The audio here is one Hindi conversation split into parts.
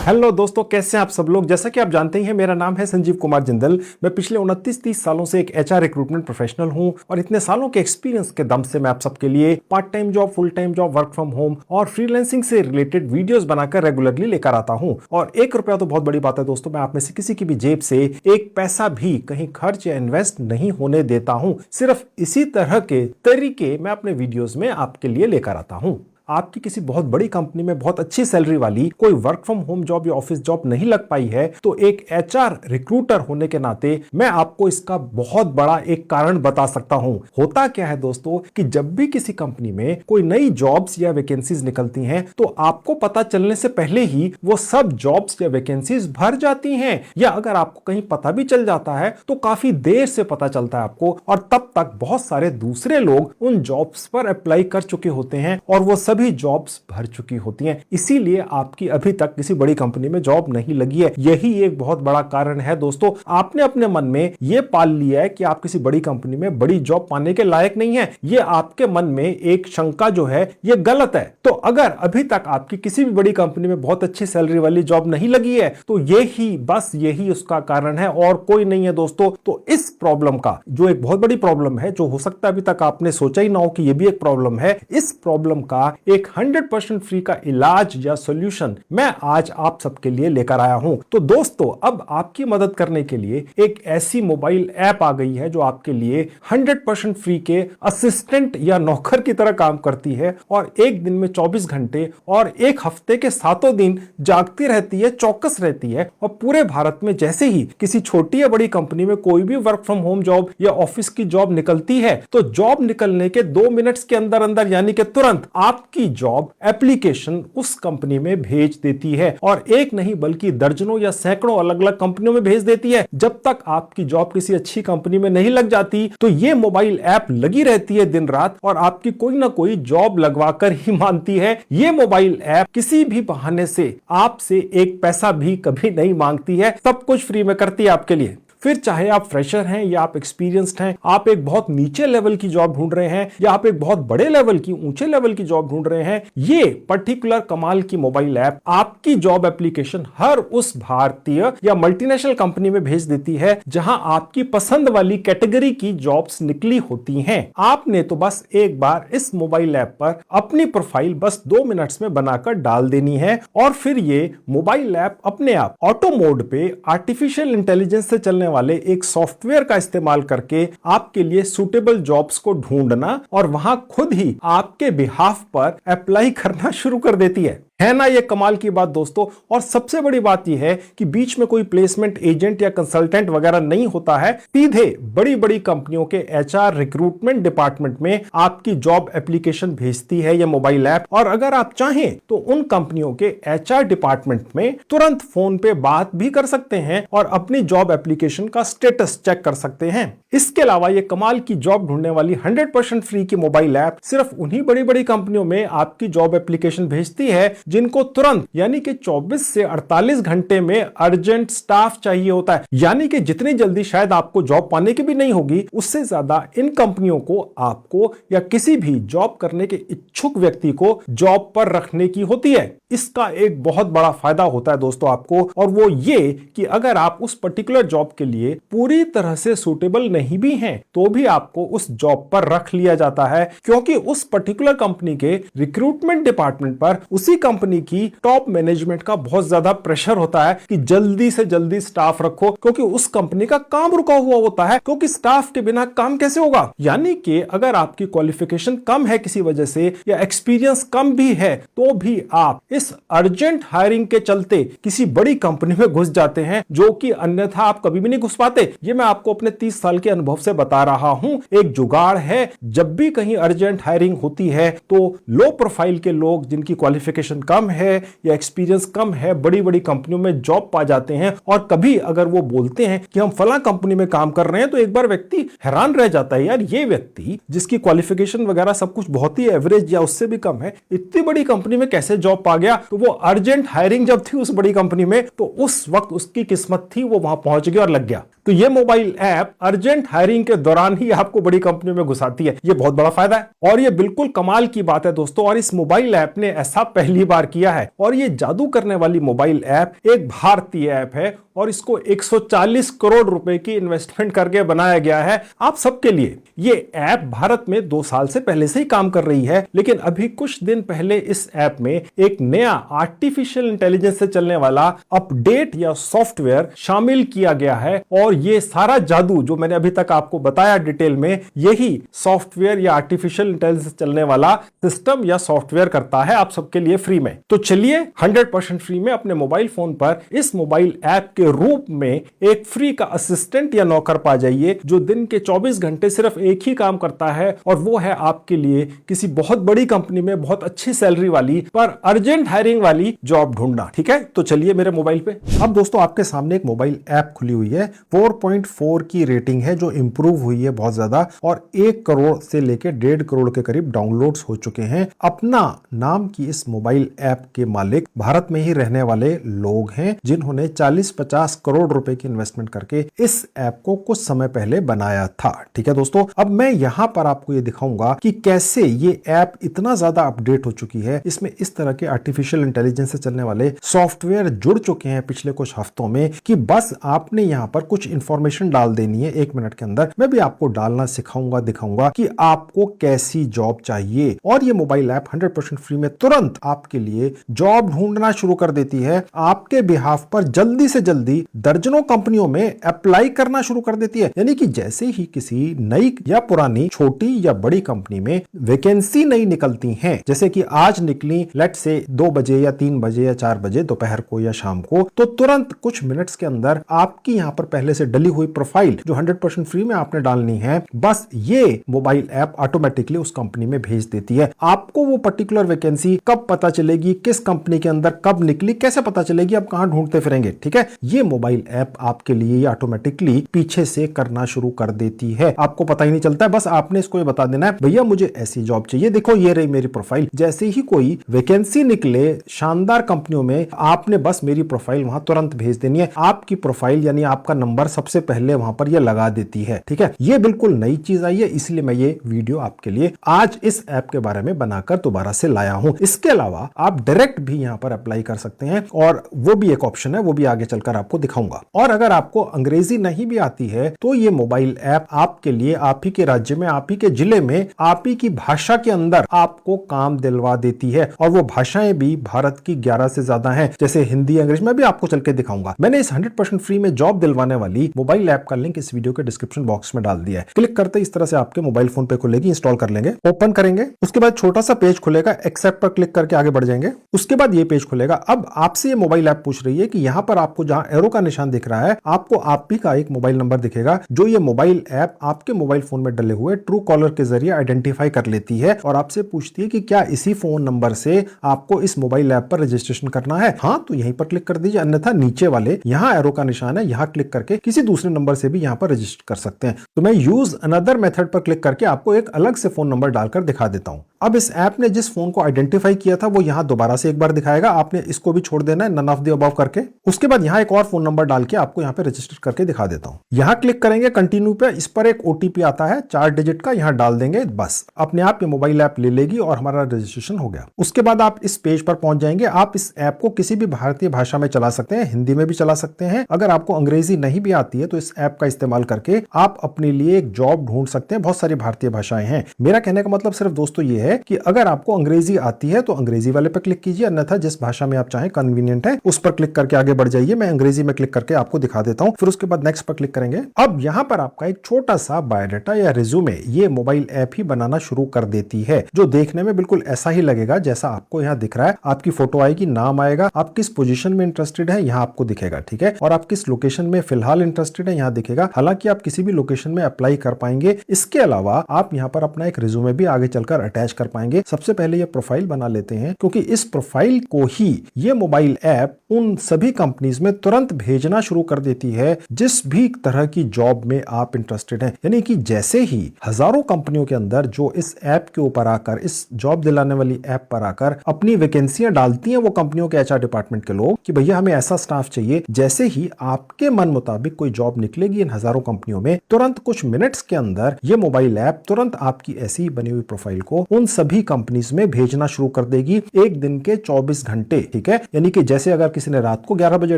हेलो दोस्तों, कैसे हैं आप सब लोग। जैसा कि आप जानते ही हैं, मेरा नाम है संजीव कुमार जिंदल। मैं पिछले 29-30 सालों से एक एचआर रिक्रूटमेंट प्रोफेशनल हूं और इतने सालों के एक्सपीरियंस के दम से मैं आप सबके लिए part time job, full time job, work from home और फ्रीलांसिंग से रिलेटेड वीडियोस बनाकर रेगुलरली लेकर आता हूं। और ₹1 तो बहुत बड़ी बात है दोस्तों। मैं आप में से किसी की भी जेब से एक पैसा भी कहीं खर्च या इन्वेस्ट नहीं होने देता हूं। सिर्फ इसी तरह के तरीके मैं अपने वीडियोस में आपके लिए लेकर आता हूं। आपकी किसी बहुत बड़ी कंपनी में बहुत अच्छी सैलरी वाली कोई वर्क फ्रॉम होम जॉब या ऑफिस जॉब नहीं लग पाई है, तो एक एचआर रिक्रूटर होने के नाते मैं आपको इसका बहुत बड़ा एक कारण बता सकता हूं। होता क्या है दोस्तों कि जब भी किसी कंपनी में कोई नई जॉब्स या वैकेंसीज निकलती हैं, तो आपको पता चलने से पहले ही वो सब जॉब्स या वैकेंसीज भर जाती हैं, या अगर आपको कहीं पता भी चल जाता है तो काफी देर से पता चलता है आपको, और तब तक बहुत सारे दूसरे लोग उन जॉब्स पर अप्लाई कर चुके होते हैं और वो सभी जॉब्स भर चुकी होती हैं। इसीलिए आपकी अभी तक किसी बड़ी कंपनी में जॉब नहीं लगी है। यही एक बहुत बड़ा कारण है दोस्तों। आपने अपने मन में यह पाल लिया है कि आप किसी बड़ी कंपनी में बड़ी जॉब पाने के लायक नहीं है। यह आपके मन में एक शंका जो है यह गलत है। तो अगर अभी तक आपकी किसी भी बड़ी कंपनी में बहुत अच्छी सैलरी वाली जॉब नहीं लगी है, तो यही उसका कारण है और कोई नहीं है दोस्तों। तो इस प्रॉब्लम का जो एक बहुत बड़ी प्रॉब्लम है, जो हो सकता है अभी तक आपने सोचा ही ना हो कि यह भी एक प्रॉब्लम है, इस प्रॉब्लम का एक 100% फ्री का इलाज या सॉल्यूशन मैं आज आप सबके लिए लेकर आया हूं। तो दोस्तों, अब आपकी मदद करने के लिए एक ऐसी मोबाइल ऐप आ गई है जो आपके लिए 100% फ्री के असिस्टेंट या नौकर की तरह काम करती है और एक दिन में 24 घंटे और एक हफ्ते के 7 दिन जागती रहती है, चौकस रहती है। और पूरे भारत में जैसे ही किसी छोटी या बड़ी कंपनी में कोई भी वर्क फ्रॉम होम जॉब या ऑफिस की जॉब निकलती है, तो जॉब निकलने के 2 मिनट्स के अंदर अंदर यानी कि तुरंत आपकी जॉब एप्लीकेशन उस कंपनी में भेज देती है, और एक नहीं बल्कि दर्जनों या सैकड़ों अलग अलग कंपनियों में भेज देती है। जब तक आपकी जॉब किसी अच्छी कंपनी में नहीं लग जाती, तो ये मोबाइल ऐप लगी रहती है दिन रात और आपकी कोई ना कोई जॉब लगवाकर ही मानती है। ये मोबाइल ऐप किसी भी बहाने से आपसे एक पैसा भी कभी नहीं मांगती है, सब कुछ फ्री में करती है आपके लिए। फिर चाहे आप फ्रेशर हैं या आप एक्सपीरियंस्ड हैं, आप एक बहुत नीचे लेवल की जॉब ढूंढ रहे हैं या आप एक बहुत बड़े लेवल की, ऊंचे लेवल की जॉब ढूंढ रहे हैं, ये पर्टिकुलर कमाल की मोबाइल ऐप आपकी जॉब एप्लीकेशन हर उस भारतीय या मल्टीनेशनल कंपनी में भेज देती है जहां आपकी पसंद वाली कैटेगरी की जॉब्स निकली होती हैं। आपने तो बस एक बार इस मोबाइल ऐप पर अपनी प्रोफाइल बस 2 मिनट्स में बनाकर डाल देनी है, और फिर ये मोबाइल ऐप अपने आप ऑटो मोड पे आर्टिफिशियल इंटेलिजेंस से चलने वाले एक सॉफ्टवेयर का इस्तेमाल करके आपके लिए सूटेबल जॉब्स को ढूंढना और वहां खुद ही आपके बिहाफ पर अप्लाई करना शुरू कर देती है ना ये कमाल की बात दोस्तों। और सबसे बड़ी बात यह है कि बीच में कोई प्लेसमेंट एजेंट या कंसल्टेंट वगैरह नहीं होता है। सीधे बड़ी बड़ी कंपनियों के एचआर रिक्रूटमेंट डिपार्टमेंट में आपकी जॉब एप्लीकेशन भेजती है ये मोबाइल ऐप, और अगर आप चाहें तो उन कंपनियों के एचआर डिपार्टमेंट में तुरंत फोन पे बात भी कर सकते हैं और अपनी जॉब एप्लीकेशन का स्टेटस चेक कर सकते हैं। इसके अलावा ये कमाल की जॉब ढूंढने वाली 100% फ्री की मोबाइल ऐप सिर्फ उन्हीं बड़ी बड़ी कंपनियों में आपकी जॉब एप्लीकेशन भेजती है जिनको तुरंत यानी कि 24 से 48 घंटे में अर्जेंट स्टाफ चाहिए होता है। यानी कि जितनी जल्दी शायद आपको जॉब पाने की भी नहीं होगी, उससे ज्यादा इन कंपनियों को आपको या किसी भी जॉब करने के इच्छुक व्यक्ति को जॉब पर रखने की होती है। इसका एक बहुत बड़ा फायदा होता है दोस्तों आपको, और वो ये कि अगर आप उस पर्टिकुलर जॉब के लिए पूरी तरह से सूटेबल नहीं भी हैं, तो भी आपको उस जॉब पर रख लिया जाता है, क्योंकि उस पर्टिकुलर कंपनी के रिक्रूटमेंट डिपार्टमेंट पर उसी कंपनी की टॉप मैनेजमेंट का बहुत ज्यादा प्रेशर होता है कि जल्दी से जल्दी स्टाफ रखो, क्योंकि उस कंपनी का काम रुका हुआ होता है, क्योंकि स्टाफ के बिना काम कैसे होगा। यानी कि अगर आपकी क्वालिफिकेशन कम है किसी वजह से या एक्सपीरियंस कम भी है, तो भी आप इस अर्जेंट हायरिंग के चलते किसी बड़ी कंपनी में घुस जाते हैं, जो कि अन्यथा आप कभी भी नहीं घुस पाते। ये मैं आपको अपने 30 साल के अनुभव से बता रहा हूं। एक जुगाड़ है, जब भी कहीं अर्जेंट हायरिंग होती है तो लो प्रोफाइल के लोग जिनकी क्वालिफिकेशन कम है या एक्सपीरियंस कम है, बड़ी बड़ी कंपनियों में जॉब पा जाते हैं। और कभी अगर वो बोलते हैं कि हम फला कंपनी में काम कर रहे हैं, तो एक बार व्यक्ति हैरान रह जाता है, यार ये व्यक्ति जिसकी क्वालिफिकेशन वगैरह सब कुछ बहुत ही एवरेज या उससे भी कम है, इतनी बड़ी कंपनी में कैसे जॉब पा गया। तो वो अर्जेंट हायरिंग जब थी उस बड़ी कंपनी में, तो उस वक्त उसकी किस्मत थी, वो वहां पहुंच गया और लग गया। तो ये मोबाइल ऐप अर्जेंट हायरिंग के दौरान ही आपको बड़ी कंपनियों में घुसाती है। ये बहुत बड़ा फायदा है और ये बिल्कुल कमाल की बात है दोस्तों। और इस मोबाइल ऐप ने ऐसा पहली बार किया है। और ये जादू करने वाली मोबाइल ऐप एक भारतीय ऐप है और इसको 140 करोड़ रुपए की इन्वेस्टमेंट करके बनाया गया है आप सबके लिए। ये ऐप भारत में 2 साल से पहले से ही काम कर रही है, लेकिन अभी कुछ दिन पहले इस ऐप में एक नया आर्टिफिशियल इंटेलिजेंस से चलने वाला अपडेट या सॉफ्टवेयर शामिल किया गया है। और ये सारा जादू जो मैंने अभी तक आपको बताया डिटेल में, यही सॉफ्टवेयर या आर्टिफिशियल इंटेलिजेंस से चलने वाला सिस्टम या सॉफ्टवेयर करता है आप सबके लिए फ्री में। तो चलिए 100% फ्री में अपने मोबाइल फोन पर इस मोबाइल ऐप के रूप में एक फ्री का असिस्टेंट या नौकर पा जाइए, जो दिन के 24 घंटे सिर्फ एक ही काम करता है, और वो है आपके लिए किसी बहुत बड़ी कंपनी में बहुत अच्छी सैलरी वाली पर अर्जेंट हायरिंग वाली जॉब ढूंढना। ठीक है, तो चलिए मेरे मोबाइल पे। अब दोस्तों आपके सामने एक मोबाइल ऐप खुली हुई है, 4.4 की रेटिंग है, जो इंप्रूव हुई है बहुत ज्यादा, और 1 करोड़ से लेकर 1.5 करोड़ के करीब डाउनलोड्स हो चुके हैं। अपना नाम की इस मोबाइल ऐप के मालिक भारत में ही रहने वाले लोग हैं, जिन्होंने 40-50 करोड़ रुपए की इन्वेस्टमेंट करके इस ऐप को कुछ समय पहले बनाया था। ठीक है दोस्तों, अब मैं यहां पर आपको ये दिखाऊंगा कि कैसे ये ऐप इतना ज्यादा अपडेट हो चुकी है, इसमें इस तरह के आर्टिफिशियल इंटेलिजेंस से चलने वाले सॉफ्टवेयर जुड़ चुके हैं पिछले कुछ हफ्तों में, कि बस आपने यहां पर कुछ इंफॉर्मेशन डाल देनी है 1 मिनट के अंदर। मैं भी आपको डालना सिखाऊंगा, दिखाऊंगा कि आपको कैसी जॉब चाहिए, और ये मोबाइल ऐप 100% फ्री में तुरंत आपके लिए जॉब ढूंढना शुरू कर देती है। आपके बिहाफ पर जल्दी से जल्दी दर्जनों कंपनियों में अप्लाई करना शुरू कर देती है। यानी कि जैसे ही किसी नई या पुरानी, छोटी या बड़ी कंपनी में वैकेंसी नई निकलती हैं, जैसे कि आज निकली लेट से 2 बजे या 3 बजे या 4 बजे दोपहर को या शाम को, तो तुरंत कुछ मिनट्स के अंदर आपकी यहां पर पहले से डली हुई प्रोफाइल जो 100% फ्री में आपने डालनी है, बस ये मोबाइल ऐप ऑटोमेटिकली उस कंपनी में भेज देती है। आपको वो पर्टिकुलर वैकेंसी कब पता चलेगी, किस कंपनी के अंदर कब निकली, कैसे पता चलेगी, आप कहां ढूंढते फिरेंगे। ठीक है, ये मोबाइल ऐप आपके लिए ऑटोमेटिकली पीछे से करना शुरू कर देती है, आपको पता ही नहीं चलता है। बस आपने इसको ये बता देना है, भैया मुझे ऐसी जॉब चाहिए, देखो ये रही मेरी प्रोफाइल। जैसे ही कोई वैकेंसी निकले शानदार कंपनियों में, आपने बस मेरी प्रोफाइल वहां तुरंत भेज देनी है। आपकी प्रोफाइल यानी आपका नंबर सबसे पहले वहां पर ये लगा देती है। ठीक है, ये बिल्कुल नई चीज आई है, इसलिए मैं ये वीडियो आपके लिए आज इस ऐप के बारे में बनाकर दोबारा से लाया हूं। इसके अलावा आप डायरेक्ट भी यहां पर अप्लाई कर सकते हैं, और वो भी एक ऑप्शन है, वो भी आगे चलकर आपको दिखाऊंगा। और अगर आपको अंग्रेजी नहीं भी आती है, तो ये मोबाइल ऐप आपके लिए आप ही के राज्य में, आप ही के जिले में, आप ही की भाषा के अंदर आपको काम दिलवा देती है। और वो भाषाएं भी भारत की 11 से ज्यादा हैं, जैसे हिंदी, अंग्रेजी। मैं भी आपको चल के दिखाऊंगा। मैंने इस 100% फ्री में जॉब दिलवाने वाली मोबाइल ऐप का लिंक इस वीडियो के डिस्क्रिप्शन बॉक्स में डाल दिया है। क्लिक करते इस तरह से आपके मोबाइल फोन पे खुलेगी, इंस्टॉल कर लेंगे, ओपन करेंगे, उसके बाद छोटा सा पेज खुलेगा, एक्सेप्ट पर क्लिक करके आगे बढ़ जाएंगे। उसके बाद ये पेज खुलेगा। अब आपसे ये मोबाइल ऐप पूछ रही है कि यहां पर आपको जहां एरो का निशान दिख रहा है, आपको आप ही का एक मोबाइल नंबर दिखेगा, जो ये मोबाइल ऐप आपके मोबाइल फोन में डले हुए ट्रू कॉलर के जरिए आइडेंटिफाई कर लेती है, और आपसे पूछती है कि क्या इसी फोन नंबर से आपको इस मोबाइल ऐप पर रजिस्ट्रेशन करना है। हाँ, तो यहीं पर क्लिक कर दीजिए, अन्यथा नीचे वाले यहां एरो का निशान है, यहां क्लिक करके किसी दूसरे नंबर से भी यहां पर रजिस्टर कर सकते हैं। तो मैं यूज अनदर मेथड पर क्लिक करके आपको एक अलग से फोन नंबर डालकर दिखा देता हूं। अब इस ऐप ने जिस फोन को आइडेंटिफाई किया था वो यहां दोबारा से एक बार दिखाएगा, आपने इसको भी छोड़ देना है, नन ऑफ द अबव करके। उसके बाद यहां एक और फोन नंबर डाल के आपको यहां पे रजिस्टर करके दिखा देता हूं। यहां क्लिक करेंगे कंटिन्यू पे, इस पर एक ओटीपी आता है 4 डिजिट का, यहां डाल देंगे, बस अपने आप ये मोबाइल ऐप ले लेगी और हमारा रजिस्ट्रेशन हो गया। उसके बाद आप इस पेज पर पहुंच जाएंगे। आप इस ऐप को किसी भी भारतीय भाषा में चला सकते हैं, हिंदी में भी चला सकते हैं। अगर आपको अंग्रेजी नहीं भी आती है तो इस ऐप का इस्तेमाल करके आप अपने लिए एक जॉब ढूंढ सकते हैं। बहुत सारी भारतीय भाषाएं हैं। मेरा कहने का मतलब सिर्फ दोस्तों ये है कि अगर आपको अंग्रेजी आती है तो अंग्रेजी वाले पर क्लिक कीजिए, अन्यथा जिस भाषा में आप चाहें कन्वीनियंट है उस पर क्लिक करके आगे बढ़ जाइए। मैं अंग्रेजी में क्लिक करके आपको दिखा देता हूं, फिर उसके बाद नेक्स्ट पर क्लिक करेंगे। अब यहां पर आपका एक छोटा सा बायोडाटा या रिज्यूमे ये मोबाइल ऐप ही बनाना शुरू कर देती है, जो देखने में बिल्कुल ऐसा ही लगेगा जैसा आपको यहां दिख रहा है। आपकी फोटो आएगी, नाम आएगा, आप किस पोजीशन में इंटरेस्टेड है यहां आपको दिखेगा, ठीक है, और आप किस लोकेशन में फिलहाल इंटरेस्टेड है यहां दिखेगा। हालांकि आप किसी भी लोकेशन में अप्लाई कर पाएंगे। इसके अलावा आप यहां पर अपना एक रिज्यूमे भी आगे चलकर अटैच कर पाएंगे। सबसे पहले ये प्रोफाइल बना लेते हैं, क्योंकि इस प्रोफाइल को ही ये मोबाइल ऐप उन सभी कंपनीज में तुरंत भेजना शुरू कर देती है जिस भी तरह की जॉब में आप इंटरेस्टेड हैं। यानी कि जैसे ही हजारों कंपनियों के अंदर जो इस ऐप के ऊपर आकर, इस जॉब दिलाने वाली ऐप पर आकर अपनी वैकेंसियां डालती हैं वो कंपनियों के एचआर डिपार्टमेंट के लोग कि भैया हमें ऐसा स्टाफ चाहिए, जैसे ही आपके मन मुताबिक कोई जॉब निकलेगी इन हजारों कंपनियों में, तुरंत कुछ मिनट्स के अंदर ये मोबाइल ऐप तुरंत आपकी ऐसी बनी हुई प्रोफाइल को उन सभी कंपनीज में भेजना शुरू कर देगी एक दिन के 24 घंटे, ठीक है। यानी कि जैसे अगर किसी ने रात को 11 बजे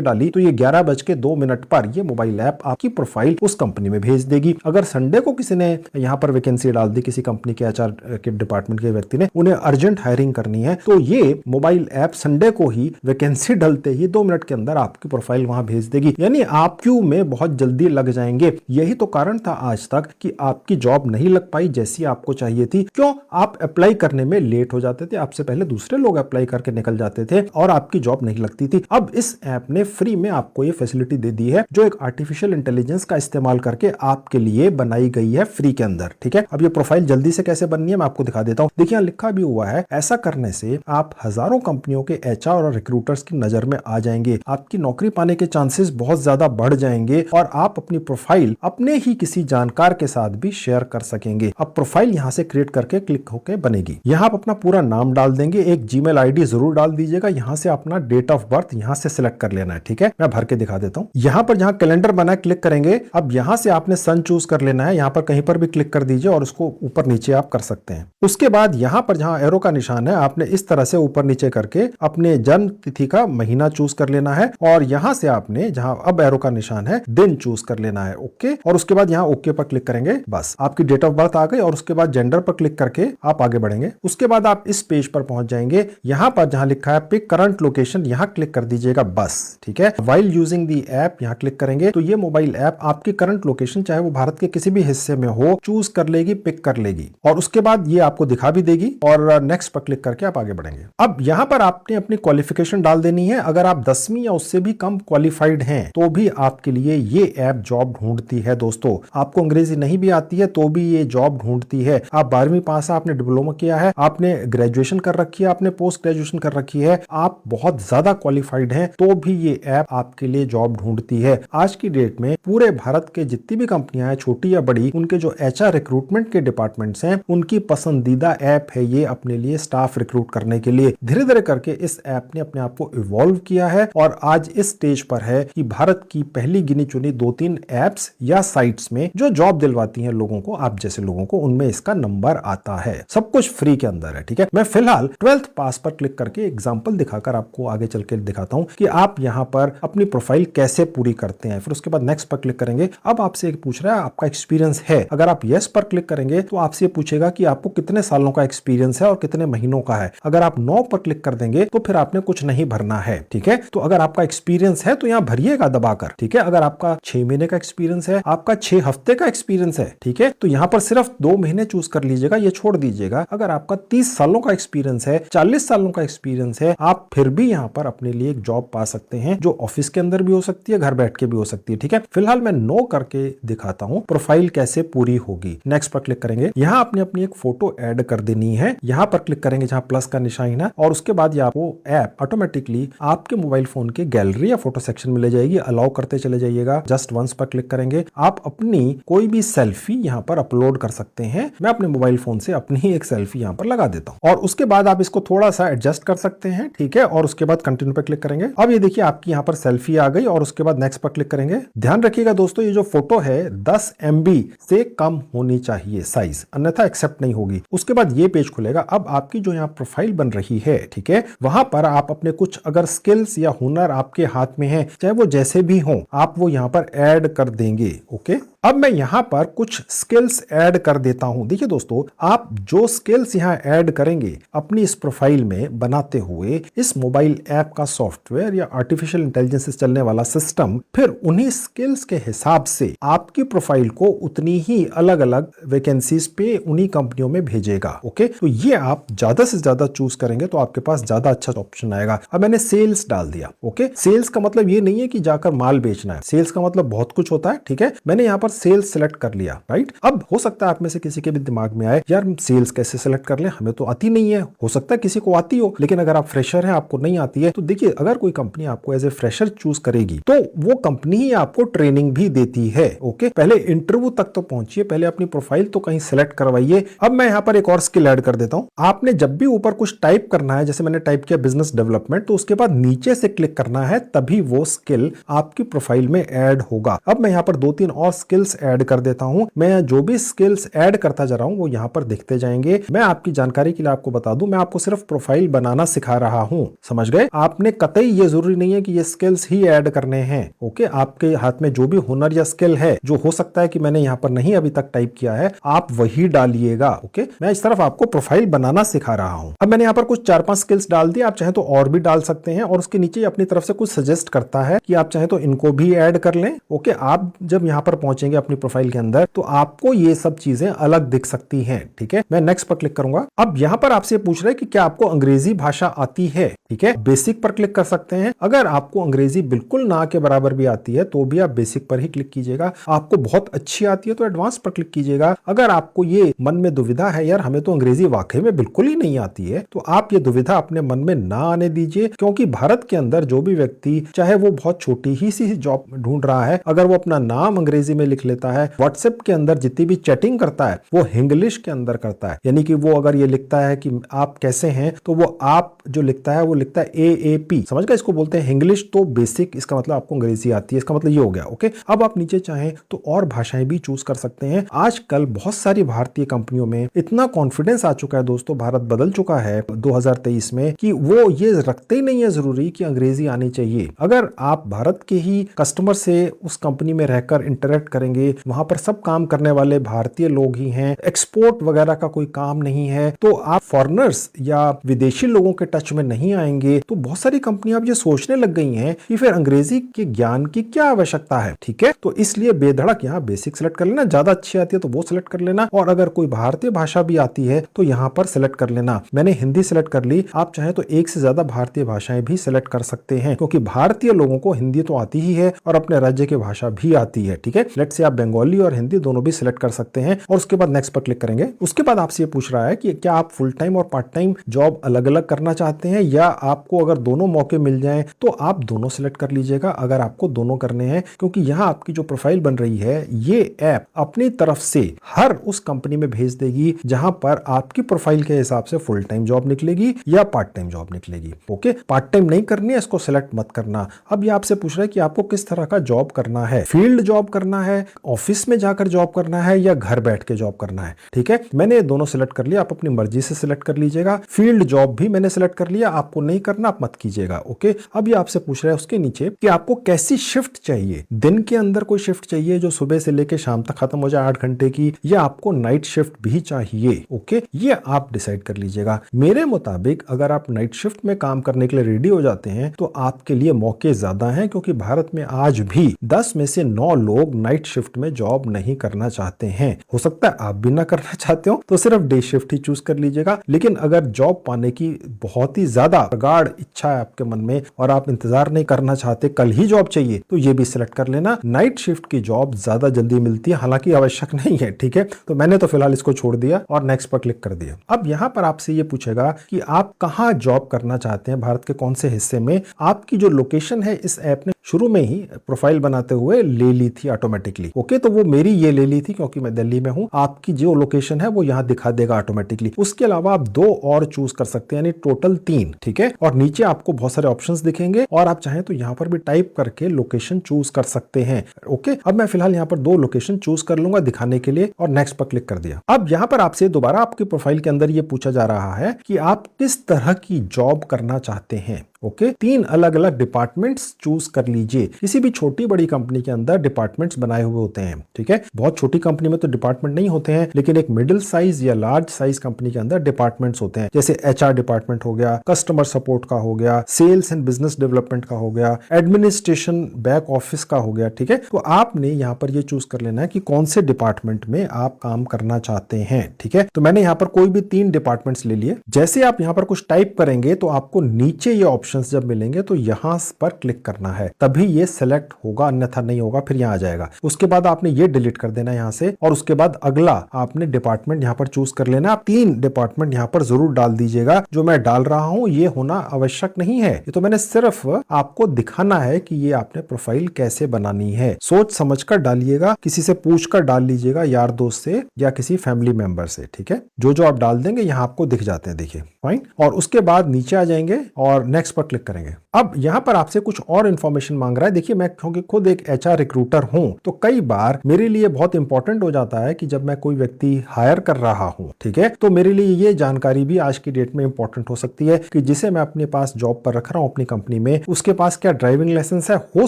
डाली तो ये 11:02 पर ये मोबाइल ऐप आपकी प्रोफाइल उस कंपनी में भेज देगी। अगर संडे को किसी ने यहाँ पर वैकेंसी डाल दी, किसी कंपनी के एचआर के डिपार्टमेंट के व्यक्ति ने, उन्हें अर्जेंट हायरिंग करनी है, तो ये मोबाइल ऐप संडे को ही वैकेंसी डलते ही 2 मिनट के अंदर आपकी प्रोफाइल वहां भेज देगी। यानी आप क्यू में बहुत जल्दी लग जाएंगे। यही तो कारण था आज तक कि आपकी जॉब नहीं लग पाई जैसी आपको चाहिए थी। क्यों? आप अप्लाई करने में लेट हो जाते थे, आपसे पहले दूसरे लोग अप्लाई करके निकल जाते थे और आपकी जॉब नहीं लगती थी। अब इस ऐप ने फ्री में आपको ये फैसिलिटी दे दी है, जो एक आर्टिफिशियल इंटेलिजेंस का इस्तेमाल करके आपके लिए बनाई गई है फ्री के अंदर, ठीक है। अब ये प्रोफाइल जल्दी से कैसे बननी है मैं आपको दिखा देता हूं। देखिए यहां लिखा भी हुआ है, ऐसा करने से आप हजारों कंपनियों के एचआर और रिक्रूटर्स की नजर में आ जाएंगे, आपकी नौकरी पाने के चांसेस बहुत ज्यादा बढ़ जाएंगे और आप अपनी प्रोफाइल अपने ही किसी जानकार के साथ भी शेयर कर सकेंगे। अब प्रोफाइल यहां से क्रिएट करके क्लिक होकर बनेगी। यहां आप अपना पूरा नाम डाल देंगे, एक जीमेल आईडी जरूर डाल दीजिएगा, यहां से अपना डेट ऑफ बर्थ यहां से सिलेक्ट कर लेना है, ठीक है। मैं भर के दिखा देता हूं। यहां पर जहां कैलेंडर बना है क्लिक करेंगे। अब यहां से आपने सन चूज कर लेना है, यहां पर कहीं पर भी क्लिक कर दीजिए और उसको ऊपर नीचे आप कर सकते हैं। उसके बाद यहां पर जहां एरो का निशान है आपने इस तरह से ऊपर नीचे करके अपने जन्म तिथि का महीना चूज कर लेना है और यहां से आपने जहां अब एरो का निशान है दिन चूज कर लेना है, ओके। और उसके बाद यहां ओके पर क्लिक करेंगे, बस आपकी डेट ऑफ बर्थ आ गई। और उसके बाद जेंडर पर क्लिक करके आप आगे बढ़ेंगे। उसके बाद आप इस पेज पर पहुंच जाएंगे। यहां पर जहां लिखा है पिक करंट लोकेशन, यहां क्लिक कर दीजिएगा, बस, ठीक है। व्हाइल यूजिंग दी ऐप यहां क्लिक करेंगे तो ये मोबाइल ऐप आपकी करंट लोकेशन चाहे वो भारत के किसी भी हिस्से में हो चूज कर लेगी, पिक कर लेगी और उसके बाद ये आपको दिखा भी देगी और नेक्स्ट पर क्लिक करके आप आगे बढ़ेंगे। अब यहां पर आपने अपनी क्वालिफिकेशन डाल देनी है। अगर आप 10वीं या उससे भी कम क्वालिफाइड हैं तो भी आपके लिए ये ऐप जॉब ढूंढती है दोस्तों। आपको अंग्रेजी नहीं भी आती है तो भी ये जॉब ढूंढती है। आप 12वीं पास है, आपने डिप्लोमा किया है, आपने ग्रेजुएशन कर रखी है, आपने पोस्ट ग्रेजुएशन कर रखी है, आप बहुत ज्यादा क्वालिफाइड हैं तो भी ये ऐप आपके लिए जॉब ढूंढती है। आज की डेट में पूरे भारत के जितनी भी कंपनियां हैं छोटी या बड़ी, उनके जो एचआर रिक्रूटमेंट के डिपार्टमेंट्स हैं उनकी पसंदीदा ऐप है ये अपने लिए स्टाफ रिक्रूट करने के लिए। धीरे धीरे करके इस ऐप ने अपने आप को इवॉल्व किया है और आज इस स्टेज पर है कि भारत की पहली गिनी चुनी 2-3 एप्स या साइट्स में जो जॉब दिलवाती हैं लोगों को, आप जैसे लोगों को, उनमें इसका नंबर आता है। सब कुछ फ्री के अंदर है, ठीक है। मैं फिलहाल 12th पास पर क्लिक करके एग्जांपल दिखाकर आपको आगे चल के दिखाता हूं कि आप यहां पर अपनी प्रोफाइल कैसे पूरी करते हैं। फिर उसके बाद नेक्स्ट पर क्लिक करेंगे। अब आपसे एक पूछ रहा है आपका एक्सपीरियंस है। अगर आप यस पर क्लिक करेंगे तो आपसे पूछेगा कि आपको कितने सालों का एक्सपीरियंस है और कितने महीनों का है। अगर आप नो पर क्लिक कर देंगे तो फिर आपने कुछ नहीं भरना है, ठीक है। तो अगर आपका एक्सपीरियंस है तो यहां भरिएगा दबाकर, ठीक है। अगर आपका 6 महीने का एक्सपीरियंस है, आपका 6 हफ्ते का एक्सपीरियंस है, ठीक है, तो यहां पर सिर्फ 2 महीने चूज कर लीजिएगा, ये छोड़ दीजिएगा। अगर आपका 30 सालों का एक्सपीरियंस है, 40 सालों का एक्सपीरियंस है, आप फिर भी यहां पर अपने लिए एक जॉब पा सकते हैं जो ऑफिस के अंदर भी हो सकती है, घर बैठ के भी हो सकती है, ठीक है। फिलहाल मैं नो करके दिखाता हूं प्रोफाइल कैसे पूरी होगी। नेक्स्ट पर क्लिक करेंगे। यहां आपने अपनी एक फोटो ऐड कर देनी है, यहां पर क्लिक करेंगे जहां प्लस का निशान है और उसके बाद आपको ऐप ऑटोमेटिकली आपके मोबाइल फोन के गैलरी या फोटो सेक्शन में ले जाएगी। अलाउ करते चले जाइएगा। जस्ट वंस पर क्लिक करेंगे। आप अपनी कोई भी सेल्फी यहां पर अपलोड कर सकते हैं। मैं अपने मोबाइल फोन से अपनी ही एक सेल्फी यहां पर लगा देता हूं और उसके बाद आप इसको थोड़ा सा एडजस्ट कर सकते हैं, ठीक है। और उसके बाद कंटिन्यू पर क्लिक करेंगे। अब ये देखिए आपकी यहां पर सेल्फी आ गई और उसके बाद नेक्स्ट पर क्लिक करेंगे। ध्यान रखिएगा दोस्तों, ये जो फोटो है 10 MB से कम होनी चाहिए साइज, अन्यथा एक्सेप्ट नहीं होगी। उसके बाद ये पेज खुलेगा। अब आपकी जो यहाँ प्रोफाइल बन रही है, ठीक है, वहां पर आप अपने कुछ अगर स्किल्स या हुनर आपके हाथ में है, चाहे वो जैसे भी हो, आप वो यहाँ पर ऐड कर देंगे, ओके। अब मैं यहां पर कुछ स्किल्स ऐड कर देता हूं। देखिए दोस्तों, आप जो स्किल्स यहां ऐड करेंगे अपनी इस प्रोफाइल में बनाते हुए, इस मोबाइल ऐप का सॉफ्टवेयर या आर्टिफिशियल इंटेलिजेंस से चलने वाला सिस्टम फिर उन्हीं स्किल्स के हिसाब से आपकी प्रोफाइल को उतनी ही अलग अलग वैकेंसीज पे उन्हीं कंपनियों में भेजेगा, ओके। तो ये आप ज्यादा से ज्यादा चूज करेंगे तो आपके पास ज्यादा अच्छा ऑप्शन आएगा। अब मैंने सेल्स डाल दिया, ओके। सेल्स का मतलब ये नहीं है कि जाकर माल बेचना है, सेल्स का मतलब बहुत कुछ होता है, ठीक है। मैंने यहाँ पर सेल्स सिलेक्ट कर लिया, राइट। अब हो सकता है आप में से किसी के भी दिमाग में आए, यार सेल्स कैसे सिलेक्ट कर ले, हमें तो आती नहीं है। हो सकता है किसी को आती हो, लेकिन अगर आप फ्रेशर हैं, आपको नहीं आती है, तो देखिए अगर कोई कंपनी आपको एज ए फ्रेशर चूज करेगी तो वो कंपनी ही आपको ट्रेनिंग भी देती है, ओके। पहले इंटरव्यू तक तो पहुंचिए, पहले अपनी प्रोफाइल तो कहीं सिलेक्ट करवाइए। अब मैं यहाँ पर एक और स्किल ऐड कर देता हूं। आपने जब भी ऊपर कुछ टाइप करना है, जैसे मैंने टाइप किया बिजनेस डेवलपमेंट, तो उसके बाद नीचे से क्लिक करना है, तभी वो स्किल आपकी प्रोफाइल में ऐड होगा। अब मैं यहाँ पर 2-3 और स्किल स्किल्स ऐड कर देता हूं। मैं जो भी स्किल्स ऐड करता जा रहा हूं वो यहां पर दिखते जाएंगे। मैं आपकी जानकारी के लिए आपको बता दूं, मैं आपको सिर्फ प्रोफाइल बनाना सिखा रहा हूं, समझ गए? आपने कतई ये जरूरी नहीं है कि ये स्किल्स ही ऐड करने हैं। ओके, आपके हाथ में जो भी हुनर या स्किल है, जो हो सकता है कि मैंने यहां पर नहीं अभी तक टाइप किया है, आप वही डालिएगा। ओके, मैं इस तरफ आपको प्रोफाइल बनाना सिखा रहा हूं। अब मैंने यहां पर कुछ 4-5 स्किल्स डाल दिए, आप चाहें तो और भी डाल सकते हैं, और उसके नीचे अपनी तरफ से कुछ सजेस्ट करता है कि आप चाहें तो इनको भी ऐड कर लें। ओके, आप जब यहां पर पहुंचेंगे अपनी प्रोफाइल के अंदर तो आपको ये सब चीजें अलग दिख सकती हैं। ठीक है, मैं नेक्स्ट पर क्लिक करूंगा। अब यहां पर आपसे पूछ रहे हैं कि क्या आपको अंग्रेजी भाषा आती है। ठीक है, बेसिक पर क्लिक कर सकते हैं। अगर आपको अंग्रेजी बिल्कुल ना के बराबर भी आती है तो भी आप बेसिक पर ही क्लिक कीजिएगा। आपको बहुत अच्छी आती है तो एडवांस पर क्लिक कीजिएगा। अगर आपको ये मन में दुविधा है, यार हमें तो अंग्रेजी वाकई में बिल्कुल ही नहीं आती है, तो आप ये दुविधा अपने मन में ना आने दीजिए, क्योंकि भारत के अंदर जो भी व्यक्ति, चाहे वो बहुत छोटी ही सी जॉब ढूंढ रहा है, अगर वो अपना नाम अंग्रेजी में लिख लेता है, व्हाट्सएप के अंदर जितनी भी चैटिंग करता है वो इंग्लिश के अंदर करता है, यानी कि वो अगर ये लिखता है कि आप कैसे हैं, तो वो आप जो लिखता है वो लिखता है AAP, समझ गए? इसको बोलते हैं इंग्लिश तो बेसिक, इसका मतलब आपको अंग्रेजी आती है, इसका मतलब ये हो गया। ओके, अब आप नीचे चाहें तो और भाषाएं भी चूज कर सकते हैं। आजकल बहुत सारी भारतीय कंपनियों में इतना कॉन्फिडेंस आ चुका है दोस्तों, भारत बदल चुका है 2023 में, कि वो ये रखते ही नहीं है जरूरी कि अंग्रेजी आनी चाहिए। अगर आप भारत के ही कस्टमर से उस कंपनी में रहकर इंटरेक्ट करेंगे, वहां पर सब काम करने वाले भारतीय लोग ही हैं, एक्सपोर्ट वगैरह का कोई काम नहीं है, तो आप फॉरेनर्स या विदेशी लोगों के टच में नहीं आएंगे। तो बहुत सारी कंपनियां अब ये सोचने लग गई हैं कि फिर अंग्रेजी के ज्ञान की क्या आवश्यकता है। ठीक है, तो इसलिए बेधड़क यहाँ बेसिक सेलेक्ट कर लेना, ज्यादा अच्छी आती है तो वो सिलेक्ट कर लेना, और अगर कोई भारतीय भाषा भी आती है तो यहाँ पर सिलेक्ट कर लेना। मैंने हिंदी सिलेक्ट कर ली, आप चाहे तो एक से ज्यादा भारतीय भाषाएं भी सिलेक्ट कर सकते हैं, क्योंकि भारतीय लोगों को हिंदी तो आती ही है और अपने राज्य की भाषा भी आती है। ठीक है, लेट्स से आप बंगाली और हिंदी दोनों भी सिलेक्ट कर सकते हैं, और उसके बाद नेक्स्ट पर क्लिक करेंगे। उसके बाद आपसे ये पूछ रहा है कि क्या आप फुल टाइम और पार्ट टाइम जॉब अलग अलग करना चाहते हैं, या आपको अगर दोनों मौके मिल जाएं तो आप दोनों सिलेक्ट कर लीजिएगा, अगर आपको दोनों करने हैं, क्योंकि यहाँ आपकी जो प्रोफाइल बन रही है ये ऐप अपनी तरफ से हर उस कंपनी में भेज देगी जहां पर आपकी प्रोफाइल के हिसाब से फुल टाइम जॉब निकलेगी या पार्ट टाइम जॉब निकलेगी। ओके, पार्ट टाइम नहीं करनी है, इसको सिलेक्ट मत करना। अब ये आपसे पूछ रहा है कि आपको किस तरह का जॉब करना है, फील्ड जॉब करना है, ऑफिस में जाकर जॉब करना है, या घर बैठ के जॉब करना है। ठीक है, मैंने दोनों सिलेक्ट कर लिया, आप अपनी मर्जी से सिलेक्ट कर लीजिएगा। फील्ड जॉब भी मैंने सिलेक्ट कर लिया, आपको नहीं करना आप मत कीजिएगा। ओके, अब ये आपसे पूछ रहा है उसके नीचे कि आपको कैसी शिफ्ट चाहिए, दिन के अंदर कोई शिफ्ट चाहिए जो सुबह से लेकर शाम तक खत्म हो जाए 8 घंटे की, या आपको नाइट शिफ्ट भी चाहिए। ओके, ये आप डिसाइड कर लीजिएगा। मेरे मुताबिक अगर आप नाइट शिफ्ट में काम करने के लिए रेडी हो जाते हैं तो आपके लिए मौके ज्यादा हैं, क्योंकि भारत में आज भी 10 में से 9 लोग नाइट शिफ्ट में जॉब नहीं करना चाहते हैं। हो सकता है आप भी ना करना चाहते हो तो सिर्फ डे शिफ्ट ही चूज कर लीजिएगा, लेकिन अगर जॉब पाने की बहुत ही ज्यादा प्रगाढ़ इच्छा है आपके मन में और आप इंतजार नहीं करना चाहते, कल ही जॉब चाहिए, तो ये भी सिलेक्ट कर लेना। नाइट शिफ्ट की जॉब ज्यादा जल्दी मिलती है, हालांकि आवश्यक नहीं है। ठीक है, तो मैंने तो फिलहाल इसको छोड़ दिया और नेक्स्ट पर क्लिक कर दिया। अब यहां पर आपसे ये पूछेगा कि आप कहां जॉब करना चाहते हैं, भारत के कौन से हिस्से में। आपकी जो लोकेशन है इस ऐप ने शुरू में ही प्रोफाइल बनाते हुए ले ली थी ऑटोमेटिकली। ओके, तो वो मेरी ये ले ली थी क्योंकि मैं दिल्ली में हूं। आपकी जो लोकेशन है वो यहां दिखा देगा ऑटोमेटिकली। उसके अलावा आप 2 और चूज कर सकते हैं, यानी टोटल 3। ठीक है, और नीचे आपको बहुत सारे ऑप्शंस दिखेंगे और आप चाहें तो यहां पर भी टाइप करके लोकेशन चूज कर सकते हैं। ओके, अब मैं फिलहाल यहां पर 2 लोकेशन चूज कर लूंगा दिखाने के लिए और नेक्स्ट पर क्लिक कर दिया। अब यहां पर आपसे दोबारा आपकी प्रोफाइल के अंदर ये पूछा जा रहा है कि आप किस तरह की जॉब करना चाहते हैं। ओके, 3 अलग अलग डिपार्टमेंट्स चूज कर लीजिए। किसी भी छोटी बड़ी कंपनी के अंदर डिपार्टमेंट्स बनाए हुए होते हैं। ठीक है, बहुत छोटी कंपनी में तो डिपार्टमेंट नहीं होते हैं, लेकिन एक मिडिल साइज या लार्ज साइज कंपनी के अंदर डिपार्टमेंट्स होते हैं, जैसे HR डिपार्टमेंट हो गया, कस्टमर सपोर्ट का हो गया, सेल्स एंड बिजनेस डेवलपमेंट का हो गया, एडमिनिस्ट्रेशन बैक ऑफिस का हो गया। ठीक है, तो आपने यहाँ पर ये चूज कर लेना है कि कौन से डिपार्टमेंट में आप काम करना चाहते हैं। ठीक है, तो मैंने यहाँ पर कोई भी 3 डिपार्टमेंट्स ले लिए। जैसे आप यहाँ पर कुछ टाइप करेंगे तो आपको नीचे ये ऑप्शंस जब मिलेंगे तो यहां पर क्लिक करना है, तभी ये सिलेक्ट होगा, अन्यथा नहीं होगा, फिर यहां आ जाएगा। उसके बाद आपने ये डिलीट कर देना यहां से, और उसके बाद अगला आपने डिपार्टमेंट यहां पर चूज कर लेना। आप 3 डिपार्टमेंट यहां पर जरूर डाल दीजिएगा। जो मैं डाल रहा हूं ये होना आवश्यक नहीं है, ये तो मैंने सिर्फ आपको दिखाना है कि ये आपने प्रोफाइल कैसे बनानी है। सोच समझ कर डालिएगा, किसी से पूछ कर डाल लीजिएगा, यार दोस्त से या किसी फैमिली मेंबर से। ठीक है, जो आप डाल देंगे यहाँ आपको दिख जाते हैं, देखिए फाइन। और उसके बाद नीचे आ जाएंगे और नेक्स्ट नेक्स्ट पर क्लिक करेंगे। अब यहाँ पर आपसे कुछ और इन्फॉर्मेशन मांग रहा है। देखिए, मैं क्योंकि खुद एक एचआर रिक्रूटर हूं, तो कई बार मेरे लिए बहुत इंपॉर्टेंट हो जाता है कि जब मैं कोई व्यक्ति हायर कर रहा हूं, ठीक है, तो मेरे लिए ये जानकारी भी आज की डेट में इंपॉर्टेंट हो सकती है कि जिसे मैं अपने पास जॉब पर रख रहा हूं अपनी कंपनी में, उसके पास क्या ड्राइविंग लाइसेंस है। हो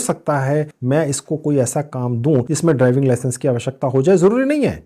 सकता है मैं इसको कोई ऐसा काम दूं जिसमें ड्राइविंग लाइसेंस की आवश्यकता हो जाए, जरूरी नहीं है,